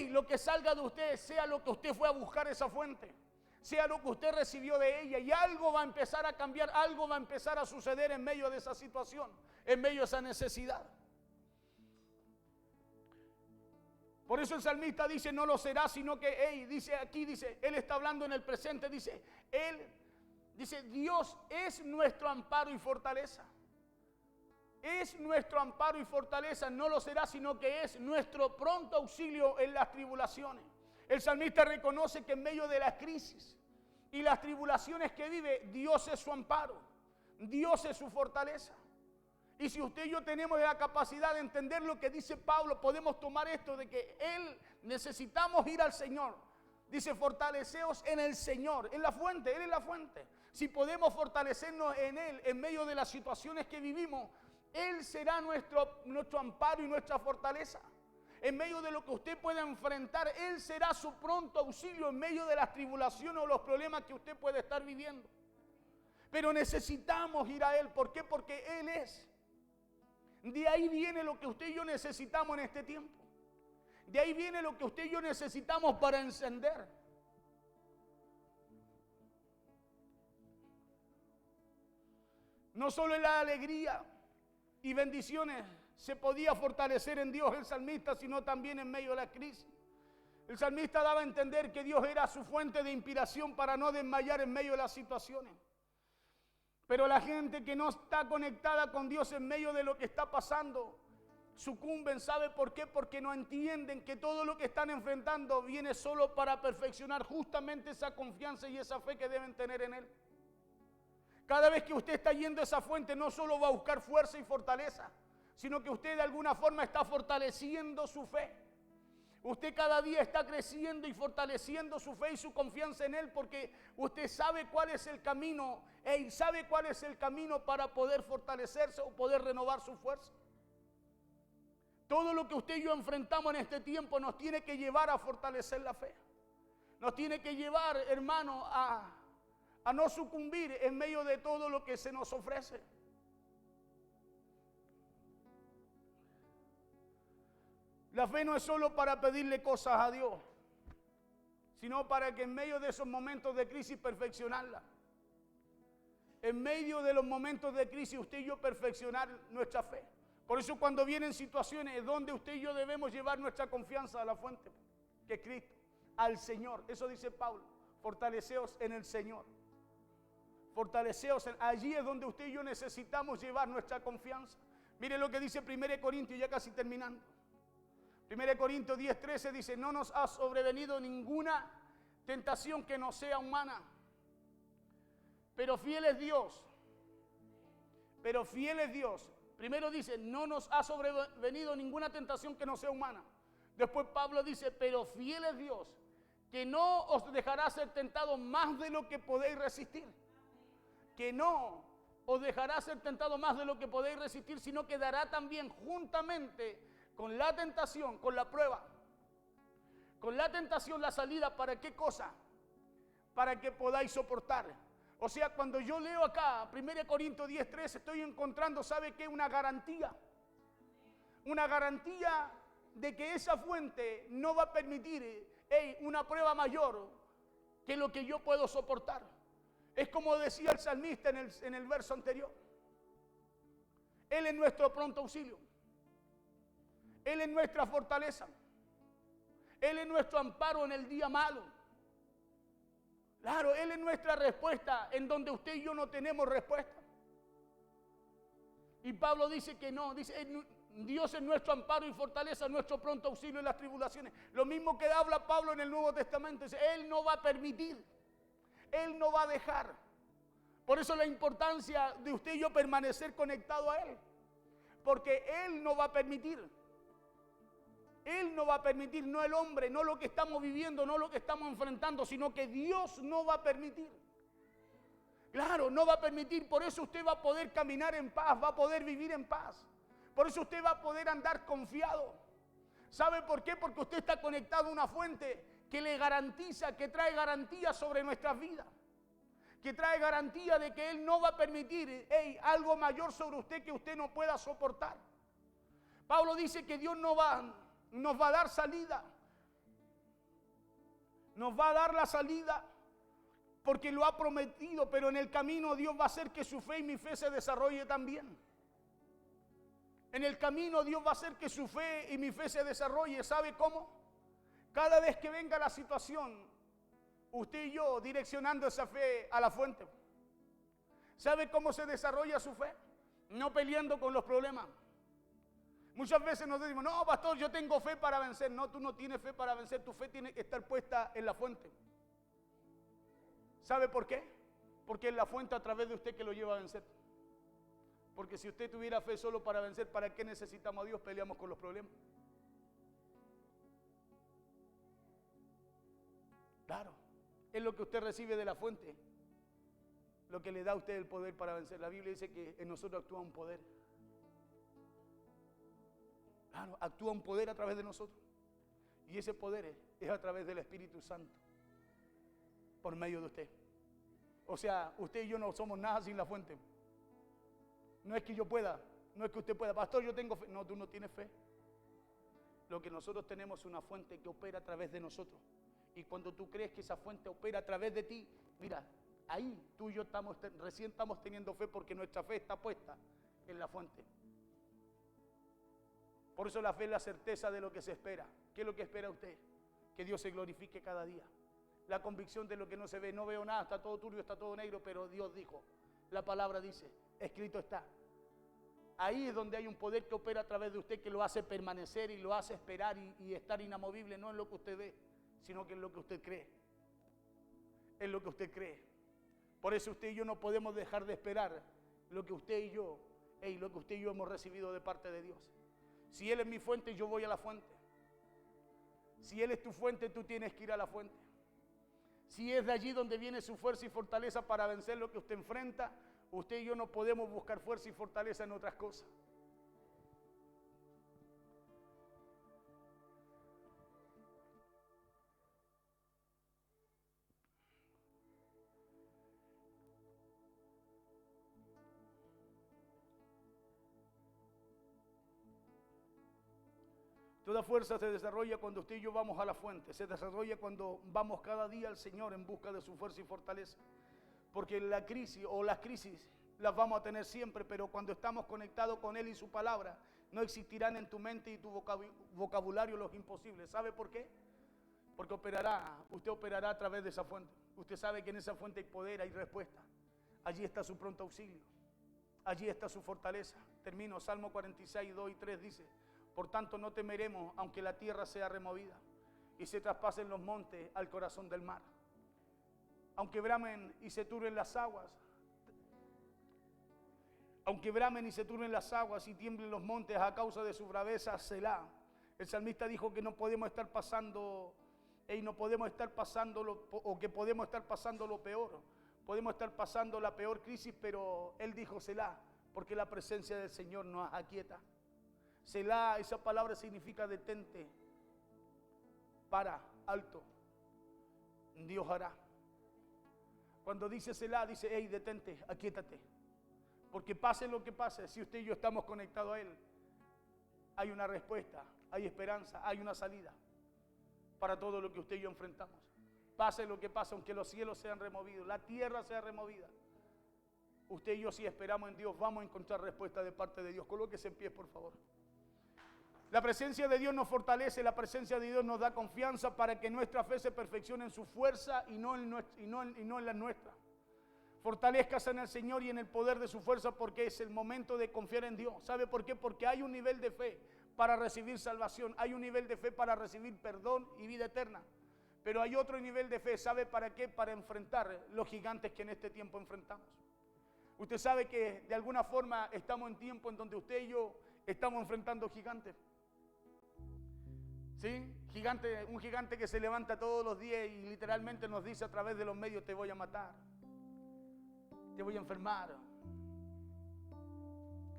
Lo que salga de usted sea lo que usted fue a buscar esa fuente, sea lo que usted recibió de ella, y algo va a empezar a cambiar, algo va a empezar a suceder en medio de esa situación, en medio de esa necesidad. Por eso el salmista dice, no lo será, sino que, dice, Él está hablando en el presente, dice, Dios es nuestro amparo y fortaleza. Es nuestro amparo y fortaleza, no lo será, sino que es nuestro pronto auxilio en las tribulaciones. El salmista reconoce que en medio de las crisis y las tribulaciones que vive, Dios es su amparo, Dios es su fortaleza. Y si usted y yo tenemos la capacidad de entender lo que dice Pablo, podemos tomar esto de que necesitamos ir al Señor. Dice, fortaleceos en el Señor, en la fuente, Él es la fuente. Si podemos fortalecernos en Él, en medio de las situaciones que vivimos, Él será nuestro amparo y nuestra fortaleza. En medio de lo que usted pueda enfrentar, Él será su pronto auxilio en medio de las tribulaciones o los problemas que usted puede estar viviendo. Pero necesitamos ir a Él. ¿Por qué? Porque Él es. De ahí viene lo que usted y yo necesitamos en este tiempo. De ahí viene lo que usted y yo necesitamos para encender. No solo es la alegría y bendiciones, se podía fortalecer en Dios el salmista, sino también en medio de la crisis. El salmista daba a entender que Dios era su fuente de inspiración para no desmayar en medio de las situaciones. Pero la gente que no está conectada con Dios en medio de lo que está pasando, sucumben. ¿Sabe por qué? Porque no entienden que todo lo que están enfrentando viene solo para perfeccionar justamente esa confianza y esa fe que deben tener en Él. Cada vez que usted está yendo a esa fuente, no solo va a buscar fuerza y fortaleza, sino que usted de alguna forma está fortaleciendo su fe. Usted cada día está creciendo y fortaleciendo su fe y su confianza en Él, porque usted sabe cuál es el camino, y sabe cuál es el camino para poder fortalecerse o poder renovar su fuerza. Todo lo que usted y yo enfrentamos en este tiempo nos tiene que llevar a fortalecer la fe. Nos tiene que llevar, hermano, a no sucumbir en medio de todo lo que se nos ofrece. La fe no es solo para pedirle cosas a Dios, sino para que en medio de esos momentos de crisis perfeccionarla. En medio de los momentos de crisis usted y yo perfeccionar nuestra fe. Por eso cuando vienen situaciones donde usted y yo debemos llevar nuestra confianza a la fuente, que es Cristo, al Señor. Eso dice Pablo, fortaleceos en el Señor. Fortaleceos, allí es donde usted y yo necesitamos llevar nuestra confianza. Mire lo que dice 1 Corintios, ya casi terminando. 1 Corintios 10:13 dice, no nos ha sobrevenido ninguna tentación que no sea humana, pero fiel es Dios. Pero fiel es Dios. Primero dice, no nos ha sobrevenido ninguna tentación que no sea humana. Después Pablo dice, pero fiel es Dios, que no os dejará ser tentado más de lo que podéis resistir. Que no os dejará ser tentado más de lo que podéis resistir, sino que dará también juntamente con la tentación, con la prueba, con la tentación la salida. ¿Para qué cosa? Para que podáis soportar. O sea, cuando yo leo acá 1 Corintios 10:13, estoy encontrando, ¿sabe qué? Una garantía. Una garantía de que esa fuente no va a permitir una prueba mayor que lo que yo puedo soportar. Es como decía el salmista en el verso anterior. Él es nuestro pronto auxilio. Él es nuestra fortaleza. Él es nuestro amparo en el día malo. Claro, Él es nuestra respuesta en donde usted y yo no tenemos respuesta. Y Pablo dice que no, dice, Dios es nuestro amparo y fortaleza, nuestro pronto auxilio en las tribulaciones. Lo mismo que habla Pablo en el Nuevo Testamento, dice, Él no va a permitir, Él no va a dejar. Por eso la importancia de usted y yo permanecer conectado a Él. Porque Él no va a permitir. Él no va a permitir, no el hombre, no lo que estamos viviendo, no lo que estamos enfrentando, sino que Dios no va a permitir. Claro, no va a permitir, por eso usted va a poder caminar en paz, va a poder vivir en paz. Por eso usted va a poder andar confiado. ¿Sabe por qué? Porque usted está conectado a una fuente que le garantiza, que trae garantía sobre nuestras vidas. Que trae garantía de que Él no va a permitir algo mayor sobre usted que usted no pueda soportar. Pablo dice que Dios nos va a dar salida. Nos va a dar la salida porque lo ha prometido, pero en el camino Dios va a hacer que su fe y mi fe se desarrolle también. En el camino Dios va a hacer que su fe y mi fe se desarrolle. ¿Sabe cómo? Cada vez que venga la situación, usted y yo direccionando esa fe a la fuente. ¿Sabe cómo se desarrolla su fe? No peleando con los problemas. Muchas veces nos decimos, no, pastor, yo tengo fe para vencer. No, tú no tienes fe para vencer, tu fe tiene que estar puesta en la fuente. ¿Sabe por qué? Porque es la fuente a través de usted que lo lleva a vencer. Porque si usted tuviera fe solo para vencer, ¿para qué necesitamos a Dios? Peleamos con los problemas. Claro, es lo que usted recibe de la fuente, lo que le da a usted el poder para vencer. La Biblia dice que en nosotros actúa un poder. Claro, actúa un poder a través de nosotros. Y ese poder es a través del Espíritu Santo, por medio de usted. O sea, usted y yo no somos nada sin la fuente. No es que yo pueda, no es que usted pueda. Pastor, yo tengo fe. No, tú no tienes fe. Lo que nosotros tenemos es una fuente que opera a través de nosotros. Y cuando tú crees que esa fuente opera a través de ti, mira, ahí tú y yo recién estamos teniendo fe porque nuestra fe está puesta en la fuente. Por eso la fe es la certeza de lo que se espera. ¿Qué es lo que espera usted? Que Dios se glorifique cada día. La convicción de lo que no se ve. No veo nada, está todo turbio, está todo negro, pero Dios dijo. La palabra dice, escrito está. Ahí es donde hay un poder que opera a través de usted, que lo hace permanecer y lo hace esperar y estar inamovible, no en lo que usted ve, sino que en lo que usted cree. En lo que usted cree. Por eso usted y yo no podemos dejar de esperar lo que usted y yo, lo que usted y yo hemos recibido de parte de Dios. Si Él es mi fuente, yo voy a la fuente. Si Él es tu fuente, tú tienes que ir a la fuente. Si es de allí donde viene su fuerza y fortaleza para vencer lo que usted enfrenta, usted y yo no podemos buscar fuerza y fortaleza en otras cosas. Toda fuerza se desarrolla cuando usted y yo vamos a la fuente. Se desarrolla cuando vamos cada día al Señor en busca de su fuerza y fortaleza. Porque la crisis o las crisis las vamos a tener siempre, pero cuando estamos conectados con Él y su palabra, no existirán en tu mente y tu vocabulario los imposibles. ¿Sabe por qué? Porque usted operará a través de esa fuente. Usted sabe que en esa fuente hay poder, hay respuesta. Allí está su pronto auxilio. Allí está su fortaleza. Termino, Salmo 46, 2 y 3 dice: por tanto no temeremos aunque la tierra sea removida y se traspasen los montes al corazón del mar. Aunque bramen y se turben las aguas, aunque bramen y se turben las aguas y tiemblen los montes a causa de su braveza, Selah. El salmista dijo que no podemos estar pasando, que podemos estar pasando lo peor. Podemos estar pasando la peor crisis, pero él dijo Selah, porque la presencia del Señor nos aquieta. Selah, esa palabra significa detente, para, alto. Dios hará. Cuando dice Selah, dice, hey, detente, aquíétate. Porque pase lo que pase, si usted y yo estamos conectados a Él, hay una respuesta, hay esperanza, hay una salida para todo lo que usted y yo enfrentamos. Pase lo que pase, aunque los cielos sean removidos, la tierra sea removida. Usted y yo, si esperamos en Dios, vamos a encontrar respuesta de parte de Dios. Colóquese en pie, por favor. La presencia de Dios nos fortalece, la presencia de Dios nos da confianza para que nuestra fe se perfeccione en su fuerza y no en la nuestra. Fortalezcase en el Señor y en el poder de su fuerza, porque es el momento de confiar en Dios. ¿Sabe por qué? Porque hay un nivel de fe para recibir salvación, hay un nivel de fe para recibir perdón y vida eterna. Pero hay otro nivel de fe, ¿sabe para qué? Para enfrentar los gigantes que en este tiempo enfrentamos. Usted sabe que de alguna forma estamos en tiempo en donde usted y yo estamos enfrentando gigantes. ¿Sí? Un gigante que se levanta todos los días y literalmente nos dice a través de los medios: te voy a matar, te voy a enfermar.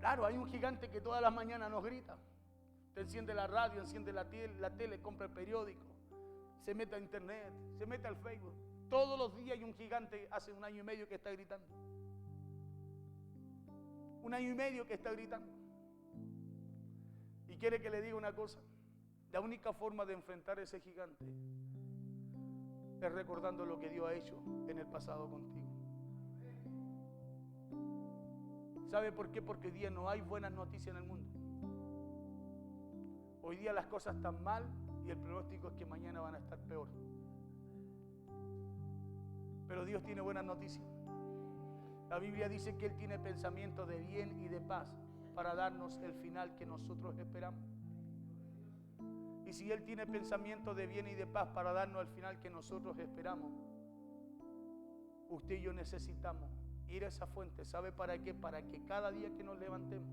Claro, hay un gigante que todas las mañanas nos grita. Te enciende la radio, enciende la tele, compra el periódico, se mete a internet, se mete al Facebook. Todos los días hay un gigante, hace 1 año y medio que está gritando. 1 año y medio que está gritando. Y quiere que le diga una cosa: la única forma de enfrentar a ese gigante es recordando lo que Dios ha hecho en el pasado contigo. ¿Sabe por qué? Porque hoy día no hay buenas noticias en el mundo. Hoy día las cosas están mal y el pronóstico es que mañana van a estar peor. Pero Dios tiene buenas noticias. La Biblia dice que Él tiene pensamientos de bien y de paz para darnos el final que nosotros esperamos. Y si Él tiene pensamientos de bien y de paz para darnos el final que nosotros esperamos, usted y yo necesitamos ir a esa fuente. ¿Sabe para qué? Para que cada día que nos levantemos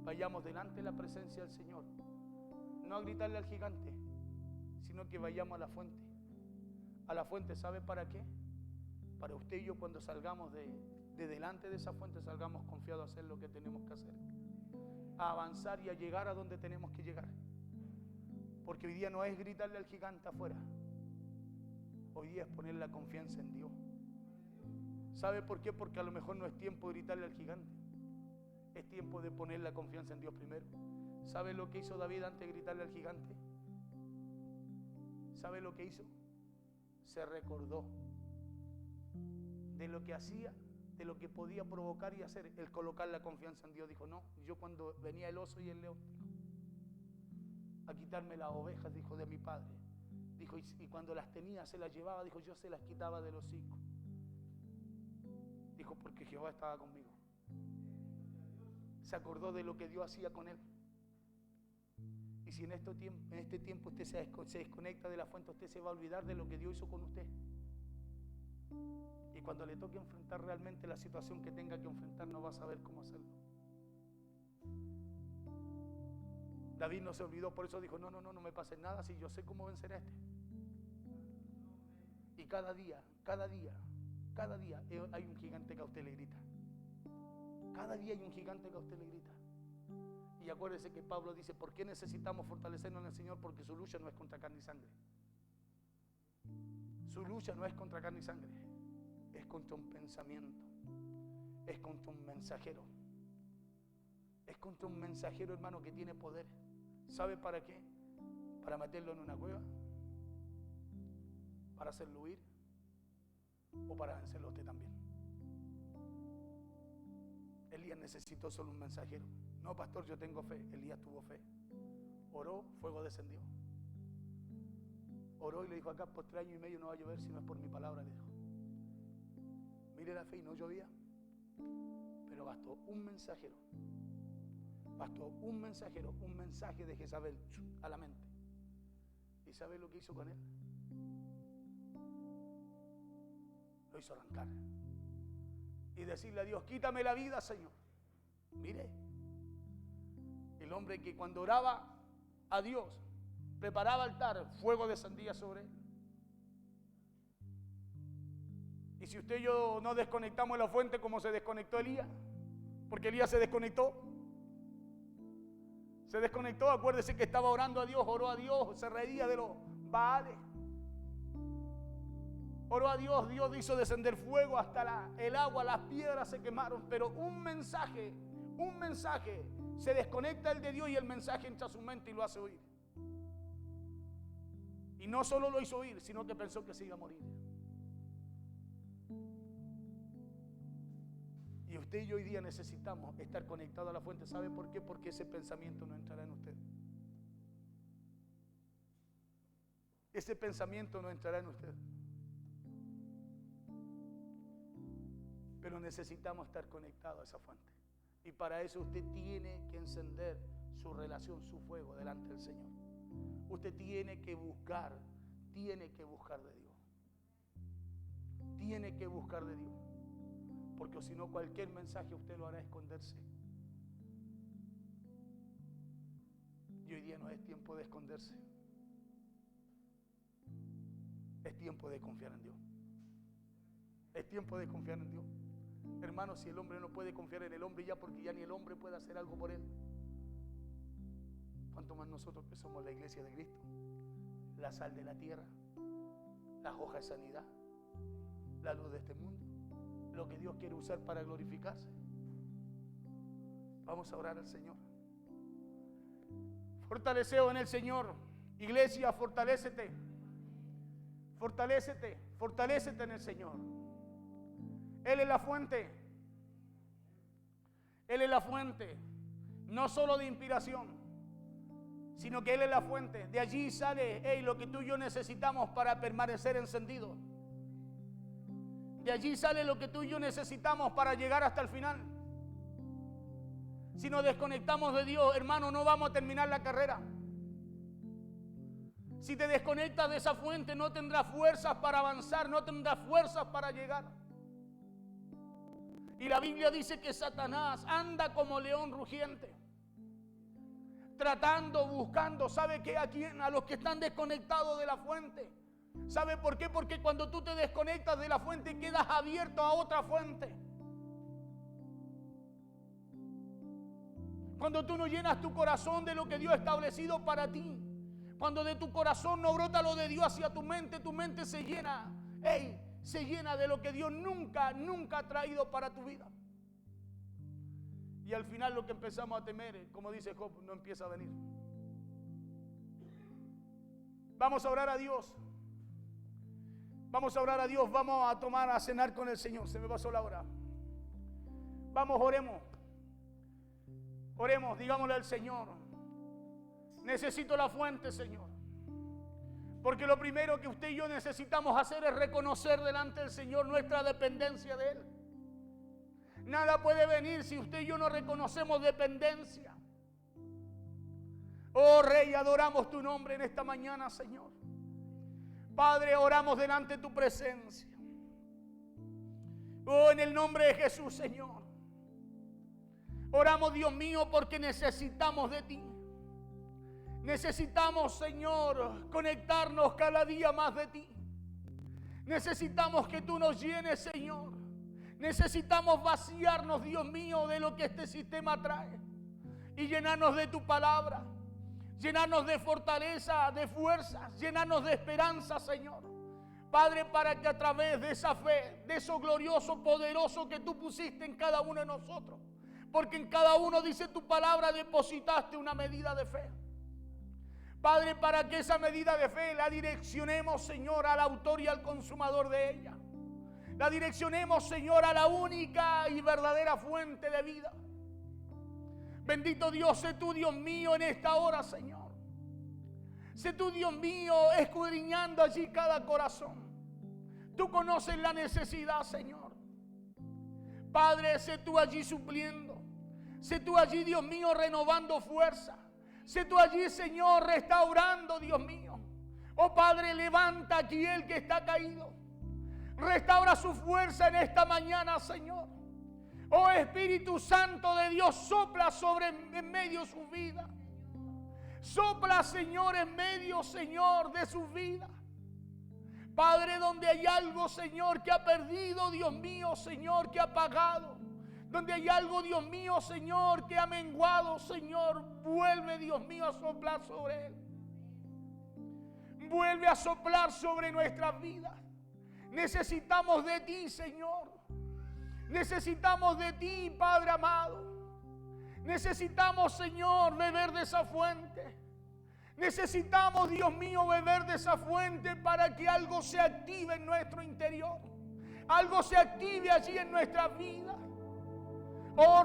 vayamos delante de la presencia del Señor. No a gritarle al gigante, sino que vayamos a la fuente. A la fuente, ¿sabe para qué? Para usted y yo, cuando salgamos de delante de esa fuente, salgamos confiados a hacer lo que tenemos que hacer, a avanzar y a llegar a donde tenemos que llegar. Porque hoy día no es gritarle al gigante afuera, hoy día es poner la confianza en Dios. ¿Sabe por qué? Porque a lo mejor no es tiempo de gritarle al gigante, es tiempo de poner la confianza en Dios primero. ¿Sabe lo que hizo David antes de gritarle al gigante? ¿Sabe lo que hizo? Se recordó de lo que hacía, de lo que podía provocar y hacer. El colocar la confianza en Dios. Dijo: no, yo cuando venía el oso y el león, a quitarme las ovejas, dijo, de mi padre. Dijo, y cuando las tenía se las llevaba, dijo, yo se las quitaba del hocico. Dijo, porque Jehová estaba conmigo. Se acordó de lo que Dios hacía con él. Y si en este tiempo usted se desconecta de la fuente, usted se va a olvidar de lo que Dios hizo con usted. Y cuando le toque enfrentar realmente la situación que tenga que enfrentar, no va a saber cómo hacerlo. David no se olvidó, por eso dijo, no me pase nada si yo sé cómo vencer a este. Y cada día hay un gigante que a usted le grita. Cada día hay un gigante que a usted le grita. Y acuérdese que Pablo dice, ¿por qué necesitamos fortalecernos en el Señor? Porque su lucha no es contra carne y sangre. Su lucha no es contra carne y sangre. Es contra un pensamiento. Es contra un mensajero. Es contra un mensajero, hermano, que tiene poder. ¿Sabe para qué? Para meterlo en una cueva, para hacerlo huir o para vencerlo a usted también. Elías necesitó solo un mensajero. No, pastor, yo tengo fe. Elías tuvo fe. Oró, fuego descendió. Oró y le dijo, acá por 3 años y medio no va a llover si no es por mi palabra, le dijo. Mire la fe, y no llovía, pero bastó un mensajero. Bastó un mensajero, un mensaje de Jezabel a la mente. ¿Y sabe lo que hizo con él? Lo hizo arrancar y decirle a Dios, quítame la vida, Señor. Mire, el hombre que cuando oraba a Dios, preparaba altar, fuego descendía sobre él. Y si usted y yo no desconectamos la fuente como se desconectó Elías, porque Elías se desconectó, acuérdese que estaba orando a Dios, oró a Dios, se reía de los Baales. Oró a Dios, Dios hizo descender fuego hasta el agua, las piedras se quemaron, pero un mensaje, se desconecta el de Dios y el mensaje entra a su mente y lo hace oír. Y no solo lo hizo oír, sino que pensó que se iba a morir. Y usted y yo hoy día necesitamos estar conectados a la fuente. ¿Sabe por qué? Porque ese pensamiento no entrará en usted. Ese pensamiento no entrará en usted. Pero necesitamos estar conectados a esa fuente. Y para eso usted tiene que encender su relación, su fuego delante del Señor. Usted tiene que buscar de Dios. Tiene que buscar de Dios. Porque si no, cualquier mensaje usted lo hará esconderse. Y hoy día no es tiempo de esconderse. Es tiempo de confiar en Dios. Es tiempo de confiar en Dios. Hermanos, si el hombre no puede confiar en el hombre ya, porque ya ni el hombre puede hacer algo por él, ¿cuánto más nosotros que somos la iglesia de Cristo? La sal de la tierra, las hojas de sanidad, la luz de este mundo, lo que Dios quiere usar para glorificarse. Vamos a orar al Señor. Fortaleceo en el Señor. Iglesia, fortalécete. Fortalécete en el Señor. Él es la fuente. Él es la fuente, no solo de inspiración, sino que Él es la fuente. De allí sale lo que tú y yo necesitamos para permanecer encendidos. De allí sale lo que tú y yo necesitamos para llegar hasta el final. Si nos desconectamos de Dios, hermano, no vamos a terminar la carrera. Si te desconectas de esa fuente, no tendrás fuerzas para avanzar, no tendrás fuerzas para llegar. Y la Biblia dice que Satanás anda como león rugiente, tratando, buscando. ¿Sabe qué? A los que están desconectados de la fuente. ¿Sabe por qué? Porque cuando tú te desconectas de la fuente, quedas abierto a otra fuente. Cuando tú no llenas tu corazón de lo que Dios ha establecido para ti, cuando de tu corazón no brota lo de Dios hacia tu mente se llena. Se llena de lo que Dios nunca ha traído para tu vida. Y al final lo que empezamos a temer, como dice Job, no empieza a venir. Vamos a orar a Dios. Vamos a orar a Dios. Vamos a cenar con el Señor. Se me pasó la hora. Vamos, oremos. Oremos, digámosle al Señor. Necesito la fuente, Señor. Porque lo primero que usted y yo necesitamos hacer es reconocer delante del Señor nuestra dependencia de Él. Nada puede venir si usted y yo no reconocemos dependencia. Oh Rey, adoramos tu nombre en esta mañana, Señor. Padre, oramos delante de tu presencia. Oh, en el nombre de Jesús, Señor. Oramos, Dios mío, porque necesitamos de ti. Necesitamos, Señor, conectarnos cada día más de ti. Necesitamos que tú nos llenes, Señor. Necesitamos vaciarnos, Dios mío, de lo que este sistema trae y llenarnos de tu palabra. Llenarnos de fortaleza, de fuerzas, llenarnos de esperanza, Señor. Padre, para que a través de esa fe, de eso glorioso, poderoso que tú pusiste en cada uno de nosotros, porque en cada uno, dice tu palabra, depositaste una medida de fe. Padre, para que esa medida de fe la direccionemos, Señor, al autor y al consumador de ella. La direccionemos, Señor, a la única y verdadera fuente de vida. Bendito Dios, sé tú, Dios mío, en esta hora, Señor. Sé tú, Dios mío, escudriñando allí cada corazón. Tú conoces la necesidad, Señor. Padre, sé tú allí supliendo. Sé tú allí, Dios mío, renovando fuerza. Sé tú allí, Señor, restaurando, Dios mío. Oh Padre, levanta aquí el que está caído. Restaura su fuerza en esta mañana, Señor. Oh Espíritu Santo de Dios, sopla en medio de su vida. Sopla, Señor, en medio, Señor, de su vida. Padre, donde hay algo, Señor, que ha perdido, Dios mío, Señor, que ha pagado. Donde hay algo, Dios mío, Señor, que ha menguado, Señor, vuelve, Dios mío, a soplar sobre él. Vuelve a soplar sobre nuestras vidas. Necesitamos de ti, Señor. Necesitamos de ti, Padre amado. Necesitamos, Señor, beber de esa fuente. Necesitamos, Dios mío, beber de esa fuente para que algo se active en nuestro interior. Algo se active allí en nuestra vida. Oh,